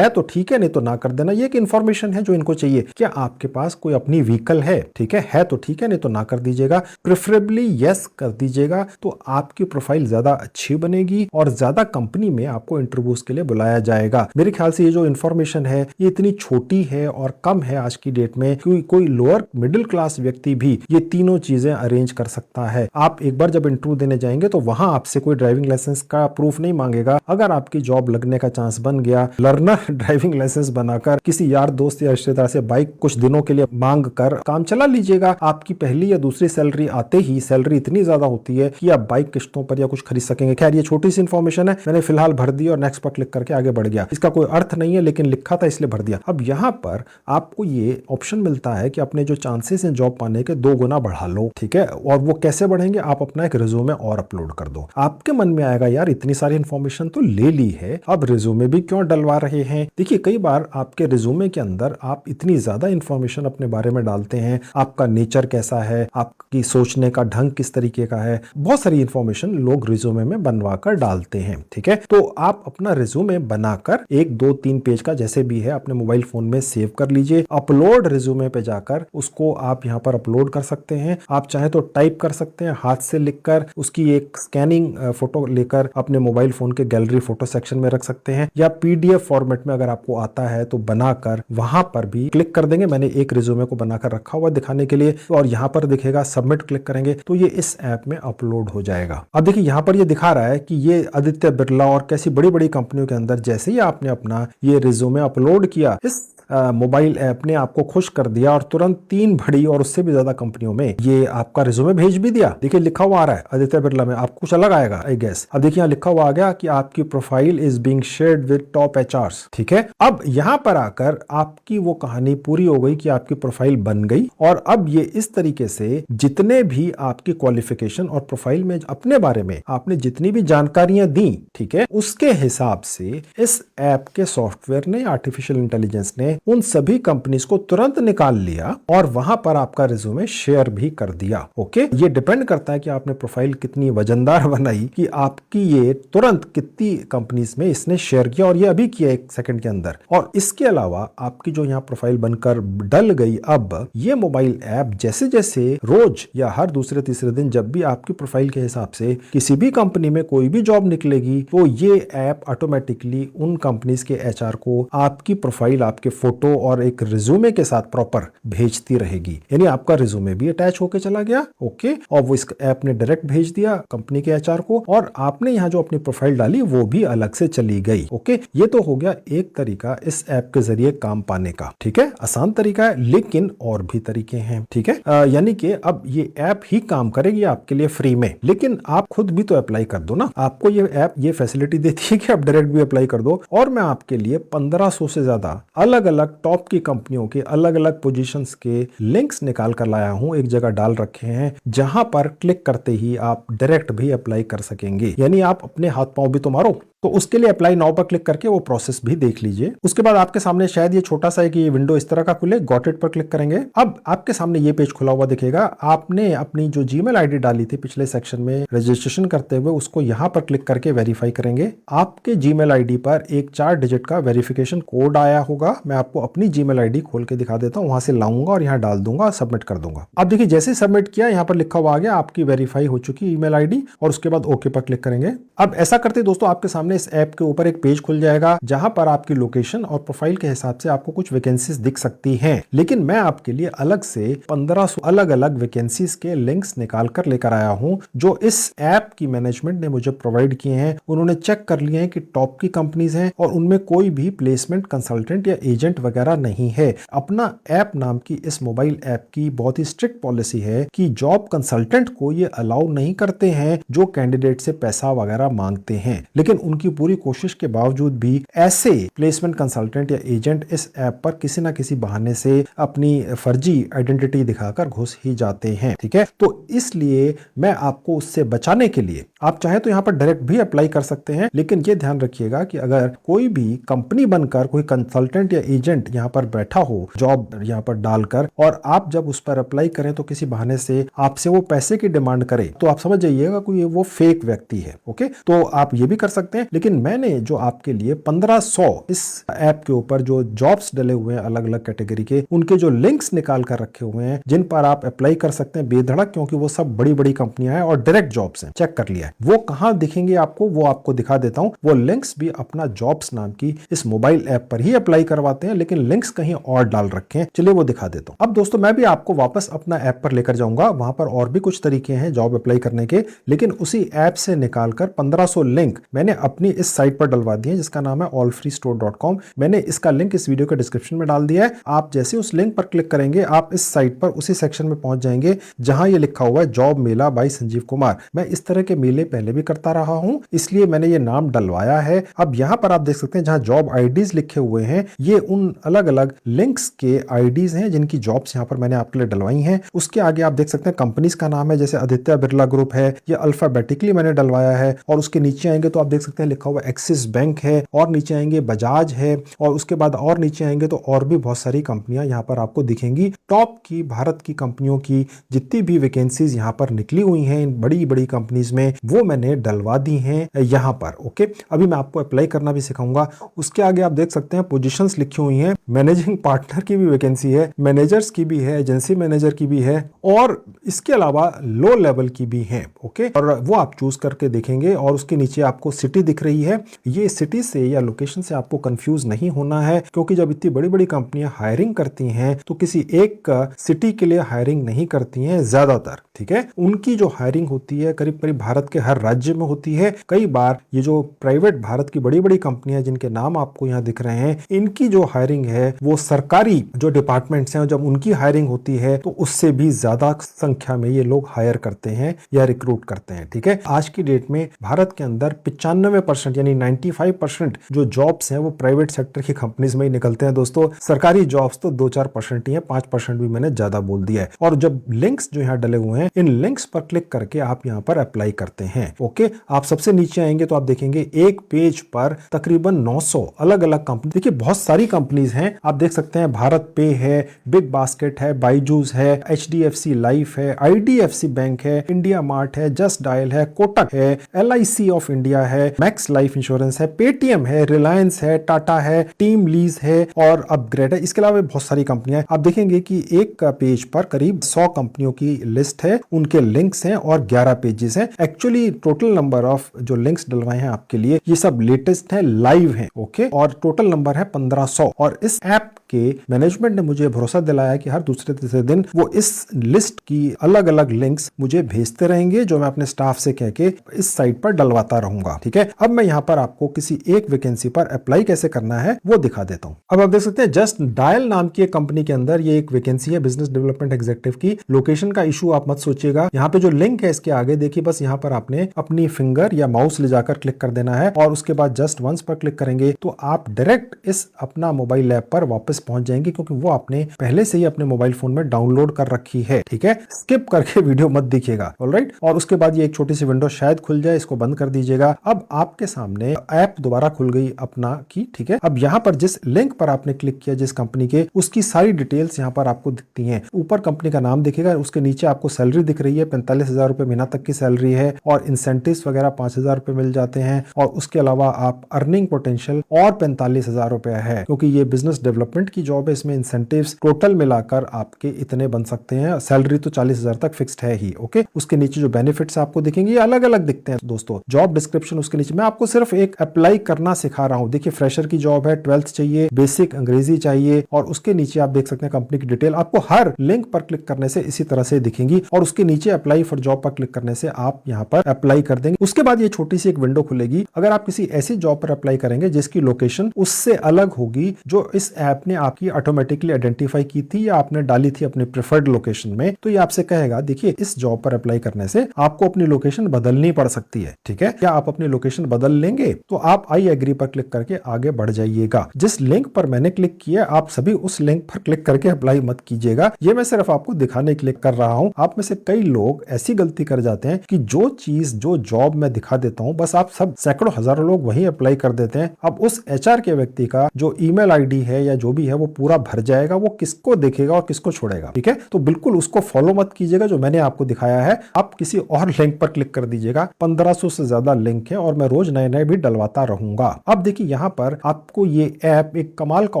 तो ठीक है, नहीं तो ना कर देना। ये एक इन्फॉर्मेशन है जो इनको चाहिए। क्या आपके पास कोई अपनी व्हीकल है, ठीक है तो ठीक है, नहीं तो ना कर दीजिएगा। प्रेफरेबली यस कर दीजिएगा, तो आपकी प्रोफाइल ज्यादा अच्छी बनेगी और ज्यादा कंपनी में आपको इंटरव्यूज के लिए बुलाया जाएगा। मेरे ख्याल से ये जो इन्फॉर्मेशन है ये इतनी छोटी है और कम है आज की डेट में कि कोई लोअर मिडिल क्लास व्यक्ति भी ये तीनों चीजें अरेंज कर सकता है। आप एक बार जब इंटरव्यू देने जाएंगे तो वहां आपसे कोई ड्राइविंग लाइसेंस का प्रूफ नहीं मांगेगा। अगर आपकी जॉब लगने का चांस बन गया, लर्नर ड्राइविंग लाइसेंस बनाकर किसी यार दोस्त या रिश्तेदार से बाइक कुछ दिनों के लिए मांग कर काम चला लीजिएगा। आपकी पहली या दूसरी सैलरी आते ही सैलरी इतनी ज्यादा होती है कि आप बाइक किश्तों पर या कुछ खरीद सकेंगे। खैर, ये छोटी सी इन्फॉर्मेशन है, मैंने फिलहाल भर दी और नेक्स्ट पर क्लिक करके आगे बढ़ गया। इसका कोई अर्थ नहीं है, लेकिन लिखा था इसलिए भर दिया। अब यहाँ पर आपको ये ऑप्शन मिलता है कि अपने जो चांसेस हैं जॉब पाने के 2 गुना बढ़ा लो, ठीक है। और वो कैसे बढ़ेंगे? आप अपना एक रिज्यूमे और अपलोड कर दो। आपके मन में आएगा, यार इतनी सारी इन्फॉर्मेशन तो ले ली है, अब रिज्यूमे भी क्यों डलवा रहे हैं? देखिए, कई बार आपके रिज्यूमे के अंदर आप इतनी ज्यादा इंफॉर्मेशन अपने बारे में डालते हैं, आपका नेचर कैसा है, आपकी सोचने का ढंग किस तरीके का है, बहुत सारी इंफॉर्मेशन लोग रिज्यूमे में बनवा कर डालते हैं, ठीक है। तो आप अपना रिज्यूमे बनाकर 1, 2, 3 पेज का जैसे भी है अपने मोबाइल फोन में सेव कर लीजिए। अपलोड रिज्यूमे पे जाकर उसको आप यहाँ पर अपलोड कर सकते हैं। आप चाहे तो टाइप कर सकते हैं, हाथ से लिखकर उसकी एक स्कैनिंग फोटो लेकर अपने मोबाइल फोन के गैलरी फोटो सेक्शन में रख सकते हैं, या पीडीएफ फॉर्मेट में अगर आपको आता है तो बनाकर वहां पर भी क्लिक कर देंगे। मैंने एक रिज्यूमे को बनाकर रखा हुआ दिखाने के लिए, और यहाँ पर दिखेगा सबमिट, क्लिक करेंगे तो ये इस ऐप में अपलोड हो जाएगा। अब देखिए, यहाँ पर ये दिखा रहा है कि ये आदित्य बिरला और कैसी बड़ी बड़ी कंपनियों के अंदर जैसे ही आपने अपना ये रिज्यूमे अपलोड किया, इस मोबाइल ऐप ने आपको खुश कर दिया और तुरंत 3 बड़ी और उससे भी ज्यादा कंपनियों में ये आपका रिज्यूमे भेज भी दिया। देखिए, लिखा हुआ आ रहा है आदित्य बिरला में, आपको कुछ अलग आएगा आई गेस। अब देखिए, यहाँ लिखा हुआ आ गया कि आपकी profile is being shared with top HRs, ठीक है। अब यहाँ पर आकर आपकी वो कहानी पूरी हो गई कि आपकी प्रोफाइल बन गई, और अब ये इस तरीके से जितने भी आपकी क्वालिफिकेशन और प्रोफाइल में अपने बारे में आपने जितनी भी जानकारियां दी, ठीक है, उसके हिसाब से इस ऐप के सॉफ्टवेयर ने, आर्टिफिशियल इंटेलिजेंस ने उन सभी कंपनीज को तुरंत निकाल लिया और वहां पर आपका रिज्यूमे शेयर भी कर दिया। ओके, ये डिपेंड करता है कि आपने प्रोफाइल कितनी वजनदार बनाई कि आपकी ये तुरंत कितनी कंपनीज में इसने शेयर किया, और ये अभी किया 1 सेकंड के अंदर। और इसके अलावा आपकी जो यहाँ प्रोफाइल बनकर डल गई, अब ये मोबाइल ऐप जैसे जैसे रोज या हर दूसरे तीसरे दिन जब भी आपकी प्रोफाइल के हिसाब से किसी भी कंपनी में कोई भी जॉब निकलेगी, तो ये ऐप ऑटोमेटिकली उन कंपनीज के एचआर को आपकी प्रोफाइल, आपके फोटो और एक रिज्यूमे के साथ प्रॉपर भेजती रहेगी। यानी आपका रिज्यूमे भी अटैच होके चला गया, ओके, और वो इस ऐप ने डायरेक्ट भेज दिया कंपनी के एचआर को, और आपने यहाँ जो अपनी प्रोफाइल डाली वो भी अलग से चली गई। ओके, ये तो हो गया एक तरीका इस ऐप के जरिए काम पाने का, ठीक है। आसान तरीका है, लेकिन और भी तरीके हैं, ठीक है। यानी कि अब ये ऐप ही काम करेगी आपके लिए फ्री में, लेकिन आप खुद भी तो अप्लाई कर दो ना। आपको ये ऐप ये फैसिलिटी देती है कि आप डायरेक्ट भी अप्लाई कर दो, और मैं आपके लिए 1500 से ज्यादा अलग अलग टॉप की कंपनियों के अलग अलग पोजीशंस के लिंक्स निकाल कर लाया हूं, एक जगह डाल रखे हैं, जहां पर क्लिक करते ही आप डायरेक्ट भी अप्लाई कर सकेंगे। यानी आप अपने हाथ पांव भी तो मारो। तो उसके लिए अप्लाई नाउ पर क्लिक करके वो प्रोसेस भी देख लीजिए। उसके बाद आपके सामने शायद ये छोटा सा एक विंडो इस तरह का खुले, गॉट इट पर क्लिक करेंगे। अब आपके सामने ये पेज खुला हुआ दिखेगा। आपने अपनी जो जीमेल आईडी डाली थी पिछले सेक्शन में रजिस्ट्रेशन करते हुए, उसको यहां पर क्लिक करके वेरीफाई करेंगे। आपके जीमेल आईडी पर एक 4 डिजिट का वेरिफिकेशन कोड आया होगा। मैं आपको अपनी जीमेल आईडी खोल के दिखा देता हूं, वहां से लाऊंगा और यहाँ डाल दूंगा, सबमिट कर दूंगा। अब देखिए, जैसे सबमिट किया, यहाँ पर लिखा हुआ आ गया आपकी वेरीफाई हो चुकी ईमेल आईडी, और उसके बाद ओके पर क्लिक करेंगे। अब ऐसा करते दोस्तों, आपके सामने इस ऐप के ऊपर एक पेज खुल जाएगा, जहां पर आपकी लोकेशन और प्रोफाइल के हिसाब से आपको कुछ वैकेंसीज दिख सकती हैं। लेकिन मैं आपके लिए अलग से 1500 अलग अलग वैकेंसीज के लिंक्स निकाल कर लेकर आया हूं, जो इस ऐप की मैनेजमेंट ने मुझे प्रोवाइड किए हैं। उन्होंने चेक कर लिए हैं कि टॉप की कंपनीज हैं और उनमें कोई भी प्लेसमेंट कंसल्टेंट या एजेंट वगैरह नहीं है। अपना ऐप नाम की इस मोबाइल ऐप की बहुत ही स्ट्रिक्ट पॉलिसी है कि जॉब कंसल्टेंट को ये अलाउ नहीं करते हैं जो कैंडिडेट से पैसा वगैरह मांगते हैं। लेकिन उनकी उनकी पूरी कोशिश के बावजूद भी ऐसे प्लेसमेंट कंसल्टेंट या एजेंट इस ऐप पर किसी ना किसी बहाने से अपनी फर्जी आइडेंटिटी दिखाकर घुस ही जाते हैं। ठीक है, तो इसलिए मैं आपको उससे बचाने के लिए, आप चाहे तो यहां पर डायरेक्ट भी अप्लाई कर सकते हैं, लेकिन यह ध्यान रखिएगा कि अगर कोई भी कंपनी बनकर कोई कंसल्टेंट या एजेंट यहां पर बैठा हो जॉब यहां पर डालकर, और आप जब उस पर अप्लाई करें तो किसी बहाने से आपसे वो पैसे की डिमांड करे, तो आप समझ जाइएगा कोई वो फेक व्यक्ति है। ओके, तो आप ये भी कर सकते हैं। लेकिन मैंने जो आपके लिए 1500 इस ऐप के ऊपर जो जॉब्स डले हुए हैं अलग अलग कैटेगरी के, उनके जो लिंक्स निकाल कर रखे हुए हैं जिन पर आप अप्लाई कर सकते हैं बेधड़क, क्योंकि वो सब बड़ी बड़ी कंपनियां हैं और डायरेक्ट जॉब्स हैं, चेक कर लिया है। वो कहां दिखेंगे आपको, वो आपको दिखा देता हूं। वो लिंक्स भी अपना जॉब्स नाम की इस मोबाइल ऐप पर ही अप्लाई करवाते हैं, लेकिन लिंक्स कहीं और डाल रखे हैं। चलिए वो दिखा देता हूं। अब दोस्तों मैं भी आपको वापस अपना ऐप पर लेकर जाऊंगा, वहां पर और भी कुछ तरीके हैं जॉब अप्लाई करने के, लेकिन उसी ऐप से निकालकर 1500 लिंक मैंने अपनी इस साइट पर डलवा दिए जिसका नाम है allfreestore.com। मैंने इसका लिंक इस वीडियो के डिस्क्रिप्शन में डाल दिया है। आप जैसे उस लिंक पर क्लिक करेंगे आप इस साइट पर उसी सेक्शन में पहुंच जाएंगे जहां ये लिखा हुआ है जॉब मेला बाय संजीव कुमार। मैं इस तरह के मेले पहले भी करता रहा हूं, इसलिए मैंने ये नाम डलवाया है। अब यहां पर आप देख सकते हैं जहां जॉब आईडीज लिखे हुए हैं, ये उन अलग अलग लिंक्स के आईडीज हैं जिनकी जॉब्स यहां पर मैंने आपके लिए डलवाई हैं। उसके आगे आप देख सकते हैं कंपनीज का नाम है, जैसे आदित्य बिरला ग्रुप है, ये अल्फाबेटिकली मैंने डलवाया है। और उसके नीचे आएंगे तो आप देख सकते हैं लिखा हुआ एक्सिस बैंक है, और नीचे आएंगे बजाज है, और उसके बाद और नीचे आएंगे तो और भी बहुत सारी कंपनियां यहां पर आपको दिखेंगी। टॉप की भारत की कंपनियों की जितनी भी वैकेंसीज यहां पर निकली हुई हैं इन बड़ी बड़ी कंपनीज में, वो मैंने डलवा दी हैं यहां पर। ओके, अभी मैं आपको अप्लाई करना भी सिखाऊंगा। उसके आगे आप देख सकते हैं पोजीशंस लिखी हुई हैं, मैनेजिंग पार्टनर की भी वैकेंसी है, मैनेजर्स की भी है, एजेंसी मैनेजर की भी है, और इसके अलावा लो लेवल की भी है। ओके, और वो आप चूज करके देखेंगे। और उसके नीचे आपको सिटी दिख रही है। ये सिटी से या लोकेशन से आपको कंफ्यूज नहीं होना है, क्योंकि जब इतनी बड़ी बड़ी कंपनियां हायरिंग करती हैं तो किसी एक सिटी के लिए हायरिंग नहीं करती हैं ज्यादातर। ठीक है, उनकी जो हायरिंग होती है करीब करीब भारत के हर राज्य में होती है। कई बार ये जो प्राइवेट भारत की बड़ी बड़ी कंपनियां जिनके नाम आपको यहाँ दिख रहे हैं, इनकी जो हायरिंग है वो सरकारी जो डिपार्टमेंट्स हैं, जब उनकी हायरिंग होती है तो उससे भी ज्यादा संख्या में ये लोग हायर करते हैं या रिक्रूट करते हैं। ठीक है, आज की डेट में भारत के अंदर 95% यानी 95% जो जॉब्स हैं वो प्राइवेट सेक्टर की कंपनीज में ही निकलते हैं दोस्तों। सरकारी जॉब्स तो 2-4% ही है, 5% भी मैंने ज्यादा बोल दिया है। और जब लिंक्स जो यहाँ डले हुए हैं, इन लिंक्स पर क्लिक करके आप यहाँ पर अप्लाई करते हैं। ओके, आप सबसे नीचे आएंगे तो आप देखेंगे एक पेज पर तकरीबन 900 अलग अलग कंपनी, देखिए बहुत सारी कंपनीज हैं। आप देख सकते हैं भारत पे है, बिग बास्केट है, बाइजूस है, HDFC लाइफ है, IDFC बैंक है, इंडिया मार्ट है, जस्ट डायल है, कोटक है, LIC ऑफ इंडिया है, मैक्स लाइफ इंश्योरेंस है, पेटीएम है, रिलायंस है, टाटा है, टीम लीज है और अपग्रेड है। इसके अलावा बहुत सारी कंपनियां हैं। आप देखेंगे कि एक पेज पर करीब 100 कंपनियों की लिस्ट है, उनके लिंक्स हैं और 11 पेजेस हैं। एक्चुअली टोटल नंबर ऑफ जो लिंक्स डलवाए हैं आपके लिए ये सब लेटेस्ट है, लाइव है। ओके, और टोटल नंबर है 1500। और इस ऐप के मैनेजमेंट ने मुझे भरोसा दिलाया कि हर दूसरे तीसरे दिन वो इस लिस्ट की अलग अलग लिंक्स मुझे भेजते रहेंगे, जो मैं अपने स्टाफ से कह के इस साइट पर डलवाता रहूंगा। ठीक है, अब मैं यहाँ पर आपको किसी एक वैकेंसी पर अप्लाई कैसे करना है वो दिखा देता हूँ। अब आप देख सकते हैं जस्ट डायल नाम की एक कंपनी के अंदर ये एक वैकेंसी है बिजनेस डेवलपमेंट एग्जीक्यूटिव की। लोकेशन का इशू आप मत सोचिएगा, यहाँ पे जो लिंक है इसके आगे देखिए, बस यहाँ पर आपने अपनी फिंगर या माउस ले जाकर क्लिक कर देना है और उसके बाद जस्ट वंस पर क्लिक करेंगे तो आप डायरेक्ट इस अपना मोबाइल ऐप पर वापस पहुंच जाएंगे, क्योंकि वो आपने पहले से ही अपने मोबाइल फोन में डाउनलोड कर रखी है। ठीक है, स्किप करके वीडियो मत देखिएगा। ऑलराइट, और उसके बाद ये एक छोटी सी विंडो शायद खुल जाए, इसको बंद कर दीजिएगा। अब आपके सामने ऐप दोबारा खुल गई अपना की। ठीक है, अब यहाँ पर जिस लिंक पर आपने क्लिक किया जिस कंपनी के, उसकी सारी डिटेल्स यहाँ पर आपको दिखती हैं। ऊपर कंपनी का नाम दिखेगा, उसके नीचे आपको सैलरी दिख रही है, 45,000 रुपए महीना तक की सैलरी है और इंसेंटिव्स वगैरह 5,000 रुपए मिल जाते हैं। और उसके अलावा आप अर्निंग पोटेंशियल और 45,000 रुपए है, क्योंकि ये बिजनेस डेवलपमेंट की जॉब है। इसमें इंसेंटिव्स टोटल मिलाकर आपके इतने बन सकते हैं, सैलरी तो 40,000 तक फिक्स्ड है ही। ओके, उसके नीचे जो बेनिफिट्स आपको दिखेंगे ये अलग अलग दिखते हैं दोस्तों। जॉब डिस्क्रिप्शन उसके नीचे, मैं आपको सिर्फ एक अप्लाई करना सिखा रहा हूं। देखिए फ्रेशर की जॉब है, 12th चाहिए, बेसिक अंग्रेजी चाहिए, और उसके नीचे आप देख सकते हैं कंपनी की डिटेल। आपको हर लिंक पर क्लिक करने से इसी तरह से दिखेंगी और उसके नीचे अप्लाई फॉर जॉब पर क्लिक करने से आप यहाँ पर अप्लाई कर देंगे। उसके बाद ये छोटी सी एक विंडो खुलेगी। अगर आप किसी ऐसी जॉब पर अप्लाई करेंगे जिसकी लोकेशन उससे अलग होगी जो इस ऐप ने आपने आपकी ऑटोमेटिकली आइडेंटिफाई की थी या आपने डाली थी अपने प्रेफर्ड लोकेशन में, तो ये आपसे कहेगा देखिए इस जॉब पर अप्लाई करने से आपको अपनी लोकेशन बदलनी पड़ सकती है, ठीक है। क्या आप अपनी लोकेशन बदल लेंगे? तो आप आई एग्री पर क्लिक करके आगे बढ़ जाइएगा। जिस लिंक पर मैंने क्लिक किया आप सभी उस लिंक पर क्लिक करके अप्लाई मत कीजिएगा। ये मैं सिर्फ आपको दिखाने के लिए कर रहा हूं। आप में से कई लोग ऐसी गलती कर जाते हैं कि जो चीज जो जॉब मैं दिखा देता हूं बस आप सब सैकड़ों हजारों लोग वहीं अप्लाई कर देते हैं। अब उस एचआर के व्यक्ति का जो ईमेल आईडी है या जो भी है वो पूरा भर जाएगा, वो किसको देखेगा और किसको छोड़ेगा, ठीक है। तो बिल्कुल उसको फॉलो मत कीजिएगा जो मैंने आपको दिखाया है। आप किसी और लिंक पर क्लिक कर दीजिएगा। 1500 से ज्यादा लिंक है और मैं रोज नए नए भी डलवाता रहूंगा। अब देखिए यहाँ पर आपको ये ऐप एक कमाल का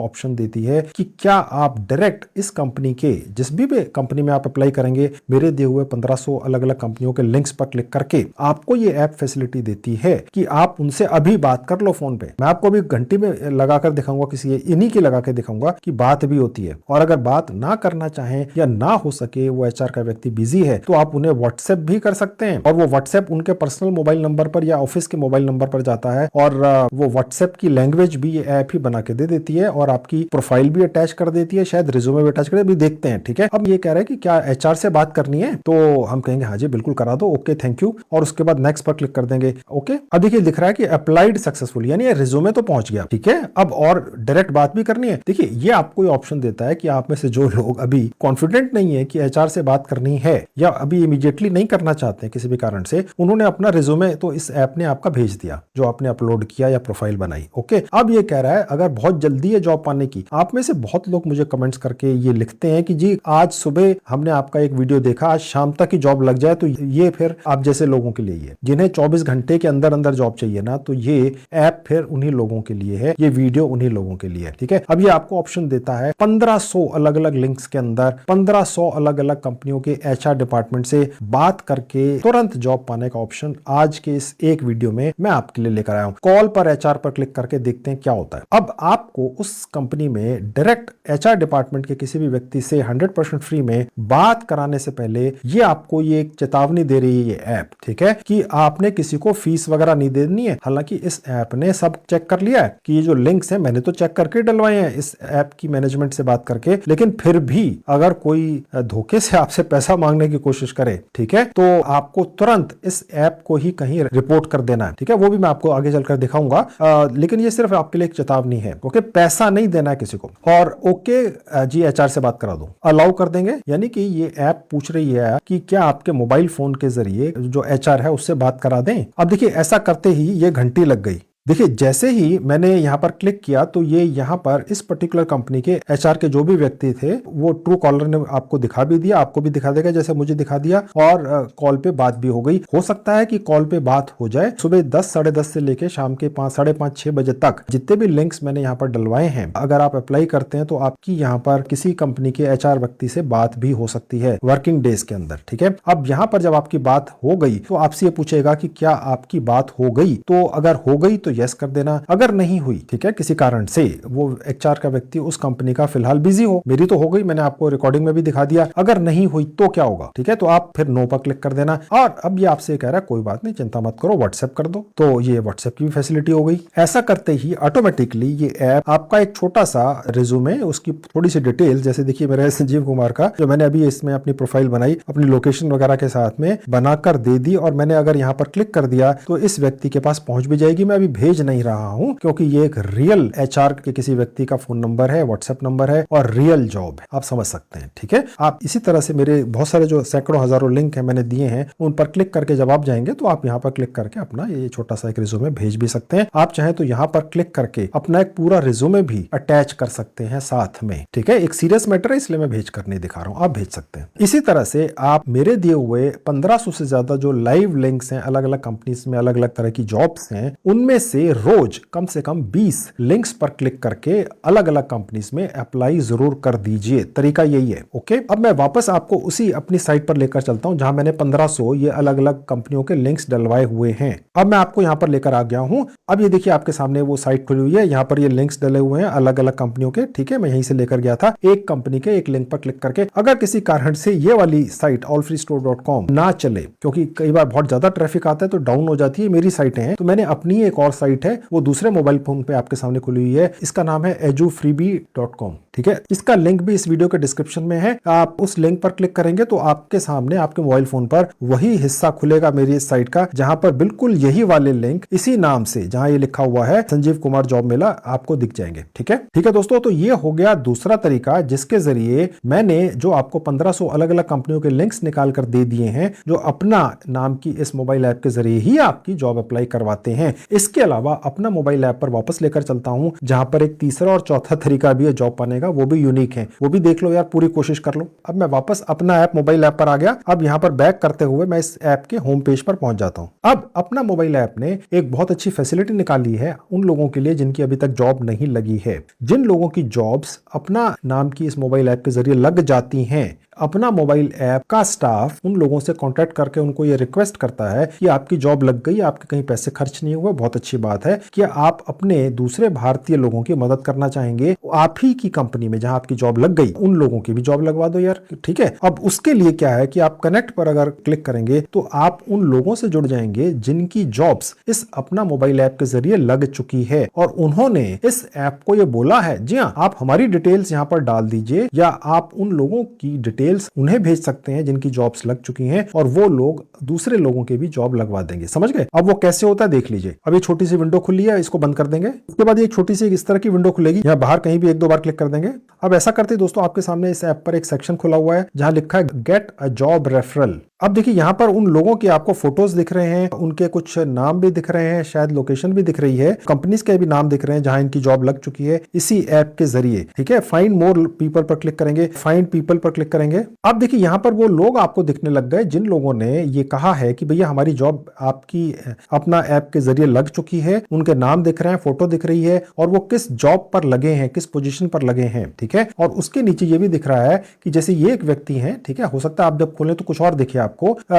ऑप्शन देती है कि क्या आप डायरेक्ट इस कंपनी के जिस भी कंपनी में आप अप्लाई करेंगे, मेरे दिए हुए 1500 अलग अलग कंपनियों के लिंक्स पर क्लिक करके आपको ये ऐप फैसिलिटी देती है कि आप उनसे अभी बात कर लो फोन पे। मैं आपको अभी घंटी में लगाकर दिखाऊंगा, किसी इन्हीं की लगा के दिखाऊंगा कि बात भी होती है। और अगर बात ना करना चाहें या ना हो सके, वो एचआर का व्यक्ति बिजी है, तो आप उन्हें व्हाट्सएप भी कर सकते हैं और वो व्हाट्सएप उनके पर्सनल मोबाइल नंबर पर या ऑफिस के मोबाइल नंबर पर जाता है और वो व्हाट्सएप की लैंग्वेज भी ये ऐप ही बना के दे देती है और आपकी प्रोफाइल भी अटैच कर देती है, शायद रिज्यूमे भी अटैच कर देती है। देखते हैं, ठीक है। अब ये कह रहा है कि क्या एचआर से बात करनी है, तो हम कहेंगे हाँ जी बिल्कुल करा दो, ओके थैंक यू, और उसके बाद नेक्स्ट पर क्लिक कर देंगे। ओके, अब देखिए लिख रहा है कि अप्लाइड सक्सेसफुल, यानी रिज्यूमे तो पहुंच गया, ठीक है। अब और डायरेक्ट बात भी करनी है। देखिए ये आपको ऑप्शन देता है कि आप में से जो लोग अभी कॉन्फिडेंट नहीं है कि एचआर से बात करनी है या अभी इमीडिएटली नहीं करना चाहते हैं किसी भी कारण से, उन्होंने अपना रिज्यूमे तो इस ऐप ने आपका भेज दिया जो आपने अपलोड किया या प्रोफाइल बनाई। ओके, अब ये कह रहा है अगर बहुत जल्दी है जॉब पाने की, आप में से बहुत लोग मुझे कमेंट्स करके ये लिखते हैं कि जी आज सुबह हमने आपका एक वीडियो देखा, आज शाम तक ही जॉब लग जाए, तो ये फिर आप जैसे लोगों के लिए है जिन्हें 24 घंटे के अंदर अंदर जॉब चाहिए ना, तो ये ऐप फिर उन्हीं लोगों के लिए है, ये वीडियो उन्हीं लोगों के लिए है, ठीक है। अब ये आपको ऑप्शन देता है 1500 अलग अलग लिंक्स के अंदर 1500 अलग अलग कंपनियों के एचआर डिपार्टमेंट से बात करके तुरंत जॉब पाने का ऑप्शन आज के इस एक वीडियो में मैं आपके लिए लेकर आया हूं। कॉल पर एचआर पर क्लिक करके देखते हैं क्या होता है। अब आपको उस कंपनी में डायरेक्ट एचआर डिपार्टमेंट के किसी भी व्यक्ति से 100% फ्री में बात कराने से पहले ये आपको ये एक चेतावनी दे रही है ये ऐप, ठीक है, कि आपने किसी को फीस वगैरह नहीं देनी है। हालांकि इस ऐप ने सब चेक कर लिया है कि ये जो लिंक्स हैं मैंने तो चेक करके डलवाए हैं इस ऐप की मैनेजमेंट से बात करके, लेकिन फिर भी अगर कोई धोखे से आपसे पैसा मांगने की कोशिश करे, ठीक है, तो आपको तुरंत इस ऐप को ही कहीं रिपोर्ट कर देना है, ठीक है। वो भी मैं आपको आगे चलकर दिखाऊंगा, लेकिन ये सिर्फ आपके लिए एक चेतावनी है। ओके, पैसा नहीं देना है किसी को। और ओके जी एचआर से बात करा दो, अलाउ कर देंगे, यानी कि ये ऐप पूछ रही है कि क्या आपके मोबाइल फोन के जरिए जो एचआर है उससे बात करा दें। अब देखिए ऐसा करते ही ये घंटी लग गई। देखिए जैसे ही मैंने यहाँ पर क्लिक किया तो ये यहाँ पर इस पर्टिकुलर कंपनी के एचआर के जो भी व्यक्ति थे वो ट्रू कॉलर ने आपको दिखा भी दिया, आपको भी दिखा देगा जैसे मुझे दिखा दिया, और कॉल पे बात भी हो गई। हो सकता है कि कॉल पे बात हो जाए सुबह 10 साढ़े 10 से लेके शाम के 5 साढ़े 5 6 बजे तक। जितने भी लिंक्स मैंने यहाँ पर डलवाए हैं, अगर आप अप्लाई करते हैं तो आपकी यहाँ पर किसी कंपनी के एचआर व्यक्ति से बात भी हो सकती है वर्किंग डेज के अंदर, ठीक है। अब यहाँ पर जब आपकी बात हो गई तो आपसे ये पूछेगा कि क्या आपकी बात हो गई, तो अगर हो गई तो यस कर देना, अगर नहीं हुई, ठीक है, किसी कारण से वो एचआर का व्यक्ति उस कंपनी का फिलहाल बिजी हो, मेरी तो हो गई, मैंने आपको रिकॉर्डिंग में भी दिखा दिया, अगर नहीं हुई तो क्या होगा, ठीक है, तो आप फिर नो पर क्लिक कर देना। और अब ये आपसे कह रहा है कोई बात नहीं, चिंता मत करो, व्हाट्सएप कर दो, तो ये व्हाट्सएप की भी फैसिलिटी हो गई। ऐसा करते ही ऑटोमेटिकली ये ऐप आपका एक छोटा सा रिज्यूमे, उसकी थोड़ी सी डिटेल, जैसे देखिए मेरा संजीव कुमार का जो मैंने अभी इसमें अपनी प्रोफाइल बनाई अपनी लोकेशन वगैरह के साथ में बनाकर दे दी, और मैंने अगर यहाँ पर क्लिक कर दिया तो इस व्यक्ति के पास पहुंच भी जाएगी। मैं अभी भेज नहीं रहा हूं क्योंकि ये एक रियल एचआर के किसी व्यक्ति का फोन नंबर है, व्हाट्सएप नंबर है और रियल जॉब है, आप समझ सकते हैं, ठीक है। आप इसी तरह से मेरे बहुत सारे जो सैकड़ों हजारों लिंक है मैंने दिए हैं, उन पर क्लिक करके जब आप जाएंगे तो आप यहाँ पर क्लिक करके अपना ये छोटा सा एक रिज्यूमे भेज भी सकते हैं। आप चाहे तो यहाँ पर क्लिक करके अपना एक पूरा रिज्यूमे भी अटैच कर सकते हैं साथ में, ठीक है। एक सीरियस मैटर है इसलिए मैं भेज कर नहीं दिखा रहा हूँ, आप भेज सकते हैं। इसी तरह से आप मेरे दिए हुए 1500 से ज्यादा जो लाइव लिंक्स हैं अलग अलग कंपनीज में अलग अलग तरह की जॉब्स हैं, उनमें से रोज कम से कम 20 लिंक्स पर क्लिक करके अलग अलग कंपनीज में अप्लाई जरूर कर दीजिए। तरीका यही है, ओके। अब मैं वापस आपको उसी अपनी साइट पर लेकर चलता हूं जहां मैंने 1500 ये अलग अलग कंपनियों के लिंक्स डलवाए हुए हैं। अब मैं आपको यहां पर लेकर आ गया हूं। अब ये देखिए आपके सामने वो साइट खुली हुई है, यहां पर ये लिंक्स डले हुए हैं अलग अलग कंपनियों के, ठीक है। मैं यहीं से लेकर गया था एक कंपनी के एक लिंक पर क्लिक करके। अगर किसी कारण से ये वाली साइट allfreestore.com ना चले, क्योंकि कई बार बहुत ज्यादा ट्रैफिक आता है तो डाउन हो जाती है, मेरी साइटें हैं, तो मैंने अपनी एक और साइट है वो दूसरे मोबाइल फोन पे आपके सामने खुली हुई है। इसका नाम है edufreebie.com, ठीक है। इसका लिंक भी इस वीडियो के डिस्क्रिप्शन में है। आप उस लिंक पर क्लिक करेंगे तो आपके सामने आपके मोबाइल फोन पर वही हिस्सा खुलेगा मेरी इस साइट का, जहां पर बिल्कुल यही वाले लिंक इसी नाम से, जहां ये लिखा हुआ है संजीव कुमार जॉब मेला, आपको दिख जाएंगे। ठीक है दोस्तों, तो ये हो गया दूसरा तरीका जिसके जरिए मैंने जो आपको 1500 अलग अलग कंपनियों के लिंक्स निकाल कर दे दिए हैं, जो अपना नाम की इस मोबाइल ऐप के जरिए ही आपकी जॉब अप्लाई करवाते हैं। इसके अलावा अपना मोबाइल ऐप पर वापस लेकर चलता हूं, जहां पर एक तीसरा और चौथा तरीका भी है जॉब पाने का, वो भी यूनिक है, वो भी देख लो यार, पूरी कोशिश कर लो। अब मैं वापस अपना ऐप मोबाइल ऐप पर आ गया। अब यहां पर बैक करते हुए मैं इस ऐप के होम पेज पर पहुंच जाता हूं। अब अपना मोबाइल ऐप ने एक बहुत अच्छी फैसिलिटी निकाली है उन लोगों के लिए जिनकी अभी तक जॉब नहीं लगी है। जिन लोगों की जॉब्स अपना नाम की इस मोबाइल ऐप के जरिए लग जाती हैं, अपना मोबाइल ऐप का स्टाफ उन लोगों से कांटेक्ट करके उनको ये रिक्वेस्ट करता है कि आपकी जॉब लग गई, आपके कहीं पैसे खर्च नहीं हुए, बहुत अच्छी बात है कि आप अपने दूसरे भारतीय लोगों की मदद करना चाहेंगे, आप ही की कंपनी में जहां आपकी जॉब लग गई उन लोगों की भी जॉब लगवा दो यार। ठीक है, अब उसके लिए क्या है कि आप कनेक्ट पर अगर क्लिक करेंगे तो आप उन लोगों से जुड़ जाएंगे जिनकी जॉब्स इस अपना मोबाइल ऐप के जरिए लग चुकी है, और उन्होंने इस ऐप को ये बोला है, जी हाँ, आप हमारी डिटेल्स यहां पर डाल दीजिए, या आप उन लोगों की डिटेल्स उन्हें भेज सकते हैं जिनकी जॉब्स लग चुकी हैं, और वो लोग दूसरे लोगों के भी जॉब लगवा देंगे। समझ गए? अब वो कैसे होता है देख लीजिए। अब ये छोटी सी विंडो खुली है, इसको बंद कर देंगे। उसके बाद ये छोटी सी इस तरह की विंडो खुलेगी, यहाँ बाहर कहीं भी एक दो बार क्लिक कर देंगे। अब ऐसा करते दोस्तों आपके सामने इस ऐप पर एक सेक्शन खुला हुआ है जहां लिखा है गेट अ जॉब रेफरल। अब देखिए यहां पर उन लोगों के आपको फोटोज दिख रहे हैं, उनके कुछ नाम भी दिख रहे हैं, शायद लोकेशन भी दिख रही है, कंपनीज के भी नाम दिख रहे हैं जहां इनकी जॉब लग चुकी है इसी ऐप के जरिए। ठीक है, फाइंड मोर पीपल पर क्लिक करेंगे, फाइंड पीपल पर क्लिक करेंगे। अब देखिए यहां पर वो लोग आपको दिखने लग गए जिन लोगों ने ये कहा है कि भैया हमारी जॉब आपकी अपना ऐप के जरिए लग चुकी है, उनके नाम दिख रहे हैं, फोटो दिख रही है, और वो किस जॉब पर लगे हैं, किस पोजीशन पर लगे हैं। ठीक है, और उसके नीचे ये भी दिख रहा है कि जैसे ये एक व्यक्ति है, ठीक है, हो सकता है आप जब खोलें तो कुछ और दिखे आपको,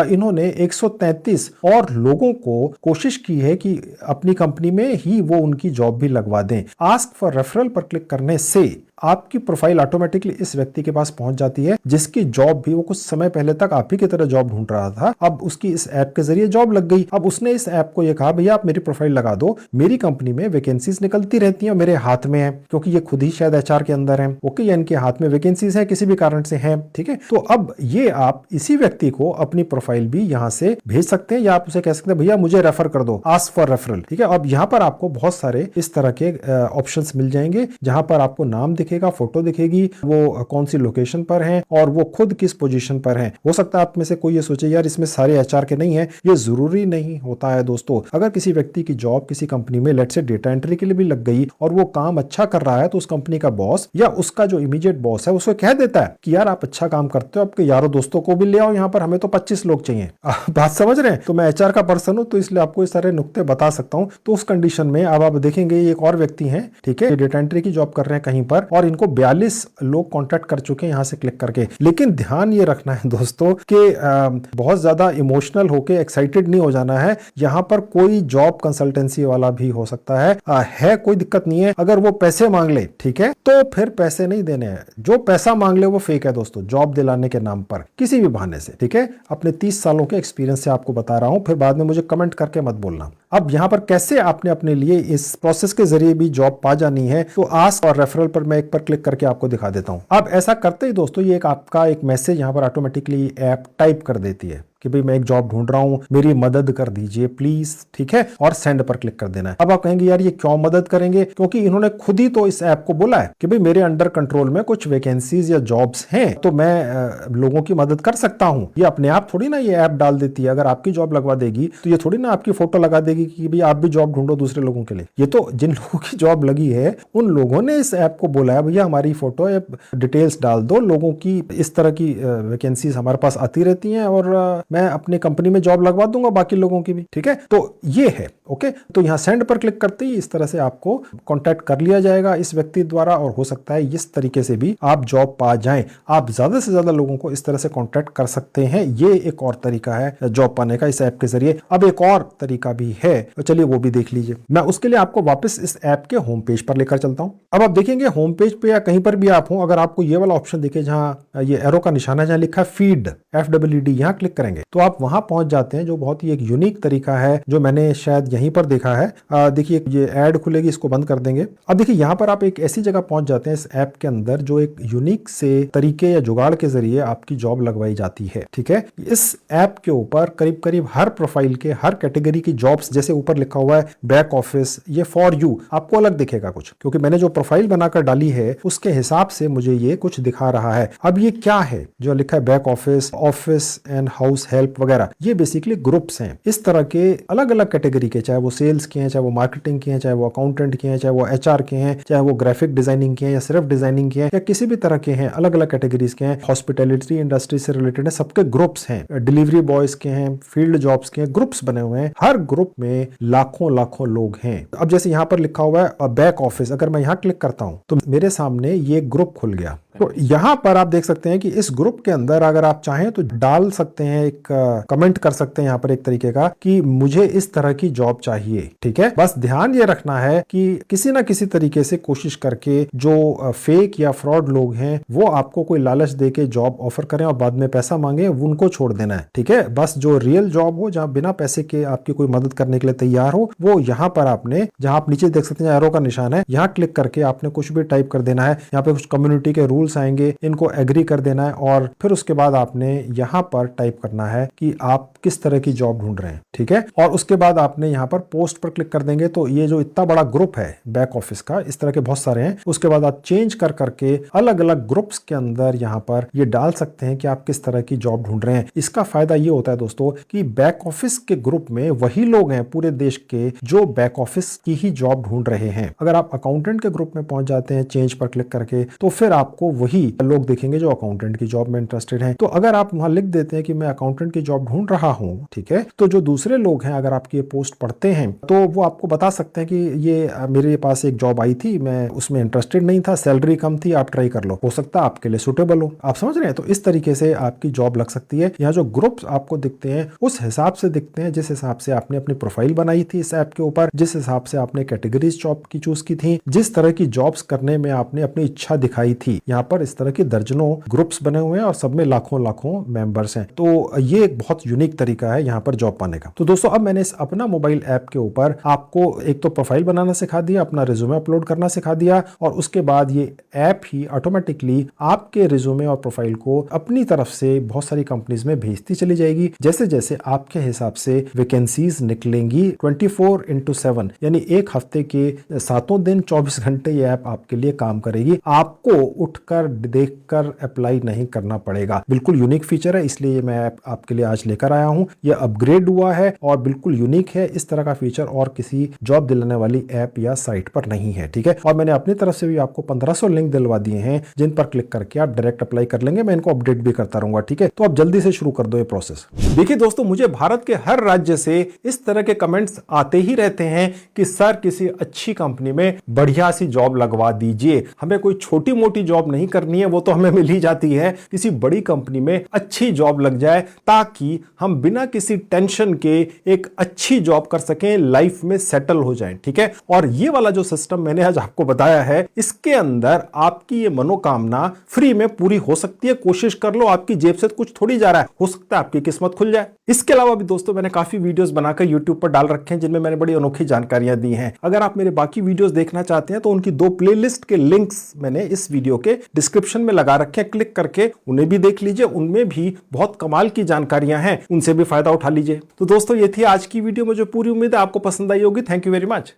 इन्होंने 133 और लोगों को कोशिश की है कि अपनी कंपनी में ही वो उनकी जॉब भी लगवा दें। आस्क फॉर रेफरल पर क्लिक करने से आपकी प्रोफाइल ऑटोमेटिकली इस व्यक्ति के पास पहुंच जाती है जिसकी जॉब भी वो कुछ समय पहले तक आप ही की तरह जॉब ढूंढ रहा था, अब उसकी इस ऐप के जरिए जॉब लग गई। अब उसने इस ऐप को ये कहा भैया आप मेरी प्रोफाइल लगा दो, मेरी कंपनी में वैकेंसीज निकलती रहती हैं, मेरे हाथ में है, क्योंकि ये खुद ही शायद एचआर के अंदर है, ओके, या इनके हाथ में वैकेंसीज है किसी भी कारण से है। ठीक है, तो अब ये आप इसी व्यक्ति को अपनी प्रोफाइल भी यहां से भेज सकते हैं, या आप उसे कह सकते हैं भैया मुझे रेफर कर दो, आस्क फॉर रेफरल। ठीक है, अब यहां पर आपको बहुत सारे इस तरह के ऑप्शंस मिल जाएंगे जहां पर आपको नाम दिखेगा, फोटो दिखेगी, वो कौन सी लोकेशन पर हैं और वो खुद किस पोजीशन पर हैं। हो सकता है आप में से कोई ये सोचे यार इसमें सारे एचआर के नहीं है, ये जरूरी नहीं होता है दोस्तों। अगर किसी व्यक्ति की जॉब किसी कंपनी में लेट से डेटा एंट्री के लिए भी लग गई और वो काम अच्छा कर रहा है, तो उस कंपनी का बॉस या उसका जो इमीडिएट बॉस है उसको कह देता है कि यार आप अच्छा काम करते हो, आपके यारों दोस्तों को भी ले आओ यहाँ पर, हमें तो 25 लोग चाहिए। बात समझ रहे हैं? तो मैं एचआर का पर्सन हूं तो इसलिए आपको ये सारे नुक्ते बता सकता हूं। तो उस कंडीशन में अब आप देखेंगे एक और व्यक्ति है, ठीक है, डेटा एंट्री की जॉब कर रहे हैं कहीं पर, और इनको 42 लोग कांटेक्ट कर चुके हैं यहां से क्लिक करके। लेकिन ध्यान ये रखना है दोस्तों कि बहुत ज्यादा इमोशनल होके एक्साइटेड नहीं हो जाना है। यहां पर कोई जॉब कंसल्टेंसी वाला भी हो सकता है, कोई दिक्कत नहीं है। अगर वो पैसे मांग ले, ठीक है, तो फिर पैसे नहीं देने हैं। जो पैसा मांग ले वो फेक है दोस्तों, जॉब दिलाने के नाम पर किसी भी बहाने से। ठीक है, अपने 30 सालों के एक्सपीरियंस से आपको बता रहा हूं, फिर बाद में मुझे कमेंट करके मत बोलना। अब यहां पर कैसे आपने अपने लिए इस प्रोसेस के जरिए भी जॉब पा जानी है, तो आस्क और रेफरल पर मैं एक पर क्लिक करके आपको दिखा देता हूं। अब ऐसा करते ही दोस्तों ये आपका एक मैसेज यहां पर ऑटोमेटिकली ऐप टाइप कर देती है कि भाई मैं एक जॉब ढूंढ रहा हूं, मेरी मदद कर दीजिए प्लीज। ठीक है, और सेंड पर क्लिक कर देना है। अब आप कहेंगे यार ये क्यों मदद करेंगे, क्योंकि इन्होंने खुद ही तो इस ऐप को बोला है कि भाई मेरे अंडर कंट्रोल में कुछ वैकेंसीज या जॉब्स हैं, तो मैं लोगों की मदद कर सकता हूं। ये अपने आप थोड़ी ना ये ऐप डाल देती है, अगर आपकी जॉब लगवा देगी तो ये थोड़ी ना आपकी फोटो लगा देगी कि भाई आप भी जॉब ढूंढो दूसरे लोगों के लिए। ये तो जिन लोगों की जॉब लगी है उन लोगों ने इस ऐप को बोला है भैया हमारी फोटो या डिटेल्स डाल दो, लोगों की इस तरह की वैकेंसीज हमारे पास आती रहती हैं और मैं अपनी कंपनी में जॉब लगवा दूंगा बाकी लोगों की भी। ठीक है, तो ये है ओके। तो यहां सेंड पर क्लिक करते ही इस तरह से आपको कांटेक्ट कर लिया जाएगा इस व्यक्ति द्वारा, और हो सकता है इस तरीके से भी आप जॉब पा जाएं। आप ज्यादा से ज्यादा लोगों को इस तरह से कांटेक्ट कर सकते हैं। ये एक और तरीका है जॉब पाने का इस ऐप के जरिए। अब एक और तरीका भी है, तो चलिए वो भी देख लीजिए। मैं उसके लिए आपको वापस इस ऐप के होम पेज पर लेकर चलता हूं। अब आप देखेंगे होम पेज पे या कहीं पर भी आप हो, अगर आपको ये वाला ऑप्शन दिखे जहां ये एरो का निशान है, जहां लिखा है फीड FWD, यहां क्लिक करेंगे। तो आप वहां पहुंच जाते हैं, जो बहुत ही एक यूनिक तरीका है जो मैंने शायद यहीं पर देखा है। देखिए ये ऐड खुलेगी, इसको बंद कर देंगे। अब देखिए यहाँ पर आप एक ऐसी जगह पहुंच जाते हैं इस ऐप के अंदर जो एक यूनिक से तरीके या जुगाड़ के जरिए आपकी जॉब लगवाई जाती है। ठीक है, इस ऐप के ऊपर करीब करीब हर प्रोफाइल के हर कैटेगरी की जॉब्स, जैसे ऊपर लिखा हुआ है बैक ऑफिस, ये फॉर यू, आपको अलग दिखेगा कुछ, क्योंकि मैंने जो प्रोफाइल बनाकर डाली है उसके हिसाब से मुझे ये कुछ दिखा रहा है। अब ये क्या है जो लिखा है back office, office and house help वगैरह, ये बेसिकली ग्रुप्स हैं। इस तरह के अलग अलग कैटेगरी के, चाहे वो सेल्स के हैं, चाहे वो मार्केटिंग के हैं, चाहे वो अकाउंटेंट के हैं, चाहे वो एचआर के हैं, चाहे वो ग्राफिक डिजाइनिंग के हैं या सिर्फ डिजाइनिंग के हैं या किसी भी तरह के हैं, अलग अलग कैटेगरीज के हैं, हॉस्पिटैलिटी इंडस्ट्री से रिलेटेड है, सबके ग्रुप्स हैं, डिलीवरी बॉयज के हैं, फील्ड जॉब्स के हैं, ग्रुप्स बने हुए हैं। हर ग्रुप में लाखों लाखों लोग हैं। अब जैसे यहाँ पर लिखा हुआ है बैक ऑफिस, अगर मैं यहाँ क्लिक करता हूं तो मेरे सामने ये ग्रुप खुल गया। तो यहां पर आप देख सकते हैं कि इस ग्रुप के अंदर अगर आप चाहें तो डाल सकते हैं, एक कमेंट कर सकते हैं यहां पर एक तरीके का कि मुझे इस तरह की जॉब चाहिए। ठीक है, बस ध्यान ये रखना है कि किसी ना किसी तरीके से कोशिश करके जो फेक या फ्रॉड लोग हैं वो आपको कोई लालच दे के जॉब ऑफर करें और बाद में पैसा मांगे, उनको छोड़ देना है। ठीक है, बस जो रियल जॉब हो, जहां बिना पैसे के आपकी कोई मदद करने के लिए तैयार हो, वो यहाँ पर आपने, जहां आप नीचे देख सकते हैं एरो का निशान है, यहाँ क्लिक करके आपने कुछ भी टाइप कर देना है। यहाँ पे कुछ कम्युनिटी के रूल्स आएंगे, इनको एग्री कर देना है और फिर उसके बाद आपने यहाँ पर टाइप करना है कि आप किस तरह की जॉब ढूंढ रहे हैं। ठीक है, और उसके बाद आपने यहाँ पर पोस्ट पर क्लिक कर देंगे तो ये जो इतना बड़ा ग्रुप है बैक ऑफिस का, इस तरह के बहुत सारे हैं। उसके बाद आप चेंज कर करके अलग अलग ग्रुप्स के अंदर यहाँ पर ये डाल सकते हैं कि आप किस तरह की जॉब ढूंढ रहे हैं। इसका फायदा ये होता है दोस्तों कि बैक ऑफिस के ग्रुप में वही लोग हैं पूरे देश के जो बैक ऑफिस की ही जॉब ढूंढ रहे हैं। अगर आप अकाउंटेंट के ग्रुप में पहुंच जाते हैं चेंज पर क्लिक करके, तो फिर आपको वही लोग दिखेंगे जो अकाउंटेंट की जॉब में इंटरेस्टेड हैं। तो अगर आप वहां लिख देते हैं कि मैं अकाउंटेंट की जॉब ढूंढ रहा हूं, ठीक है, तो जो दूसरे लोग हैं अगर आपकी ये पोस्ट पढ़ते हैं तो वो आपको बता सकते हैं कि ये मेरे पास एक जॉब आई थी, मैं उसमें इंटरेस्टेड नहीं था, सैलरी कम थी, आप ट्राई कर लो, हो सकता है आपके लिए सुटेबल हो। आप समझ रहे हैं? तो इस तरीके से आपकी जॉब लग सकती है। यहाँ जो ग्रुप्स आपको दिखते हैं उस हिसाब से दिखते हैं जिस हिसाब से आपने अपनी प्रोफाइल बनाई थी इस ऐप के ऊपर, जिस हिसाब से आपने कैटेगरीज जॉब की चूज की थी, जिस तरह की जॉब्स करने में आपने अपनी इच्छा दिखाई थी। यहाँ पर इस तरह की दर्जनों ग्रुप्स बने हुए हैं और सब में लाखों लाखों मेंबर्स हैं। तो ये एक बहुत यूनिक तरीका है यहाँ पर जॉब पाने का। तो दोस्तों अब मैंने इस अपना मोबाइल ऐप के ऊपर आपको एक तो प्रोफाइल बनाना सिखा दिया, अपना रिज्यूमे अपलोड करना सिखा दिया और उसके बाद ये ऐप ही ऑटोमेटिकली आपके रिज्यूमे और प्रोफाइल को अपनी तरफ से बहुत सारी कंपनीज में भेजती चली जाएगी। जैसे जैसे आपके हिसाब से वैकेंसीज निकलेंगी 24/7 यानी एक हफ्ते के 7 दिन 24 घंटे ये ऐप आपके लिए काम करेगी। आपको उठकर देखकर अप्लाई नहीं करना पड़ेगा। बिल्कुल यूनिक फीचर है, इसलिए मैं ऐप आपके लिए आज लेकर आया हूं। यह अपग्रेड हुआ है और बिल्कुल यूनिक है। इस तरह का फीचर और किसी जॉब दिलाने वाली ऐप या साइट पर नहीं है। ठीक है, और मैंने अपनी तरफ से भी आपको 1500 लिंक दिलवा दिए हैं जिन पर क्लिक करके आप डायरेक्ट अप्लाई कर लेंगे। मैं इनको अपडेट भी करता रहूंगा। ठीक है, तो आप जल्दी से शुरू कर दो ये प्रोसेस। देखिए दोस्तों, मुझे भारत के हर राज्य से इस तरह के कमेंट्स आते ही रहते हैं कि सर किसी अच्छी कंपनी में बढ़िया सी जॉब लगवा दीजिए, हमें कोई छोटी मोटी जॉब नहीं करनी है, वो तो हमें मिल ही जाती है, किसी बड़ी कंपनी में अच्छी जॉब लग जाए ताकि हम बिना किसी टेंशन के एक अच्छी जॉब कर सकें, लाइफ में सेटल हो जाएं। ठीक है, और ये वाला जो सिस्टम मैंने आज आपको बताया है, इसके अंदर आपकी ये मनोकामना फ्री में पूरी हो सकती है। कोशिश कर लो, आपकी जेब से कुछ थोड़ी जा रहा है, हो सकता है आपकी किस्मत खुल जाए। इसके अलावा भी दोस्तों मैंने काफी वीडियोस बनाकर YouTube पर डाल रखे हैं जिनमें मैंने बड़ी अनोखी जानकारियां दी हैं। अगर आप मेरे बाकी वीडियोस देखना चाहते हैं तो उनकी 2 प्लेलिस्ट के लिंक्स मैंने इस वीडियो के डिस्क्रिप्शन में लगा रखे हैं, क्लिक करके उन्हें भी देख लीजिए। उनमें भी बहुत कमाल की जानकारियां हैं, उनसे भी फायदा उठा लीजिए। तो दोस्तों ये थी आज की वीडियो, मुझे पूरी उम्मीद है आपको पसंद आई होगी। Thank you very much.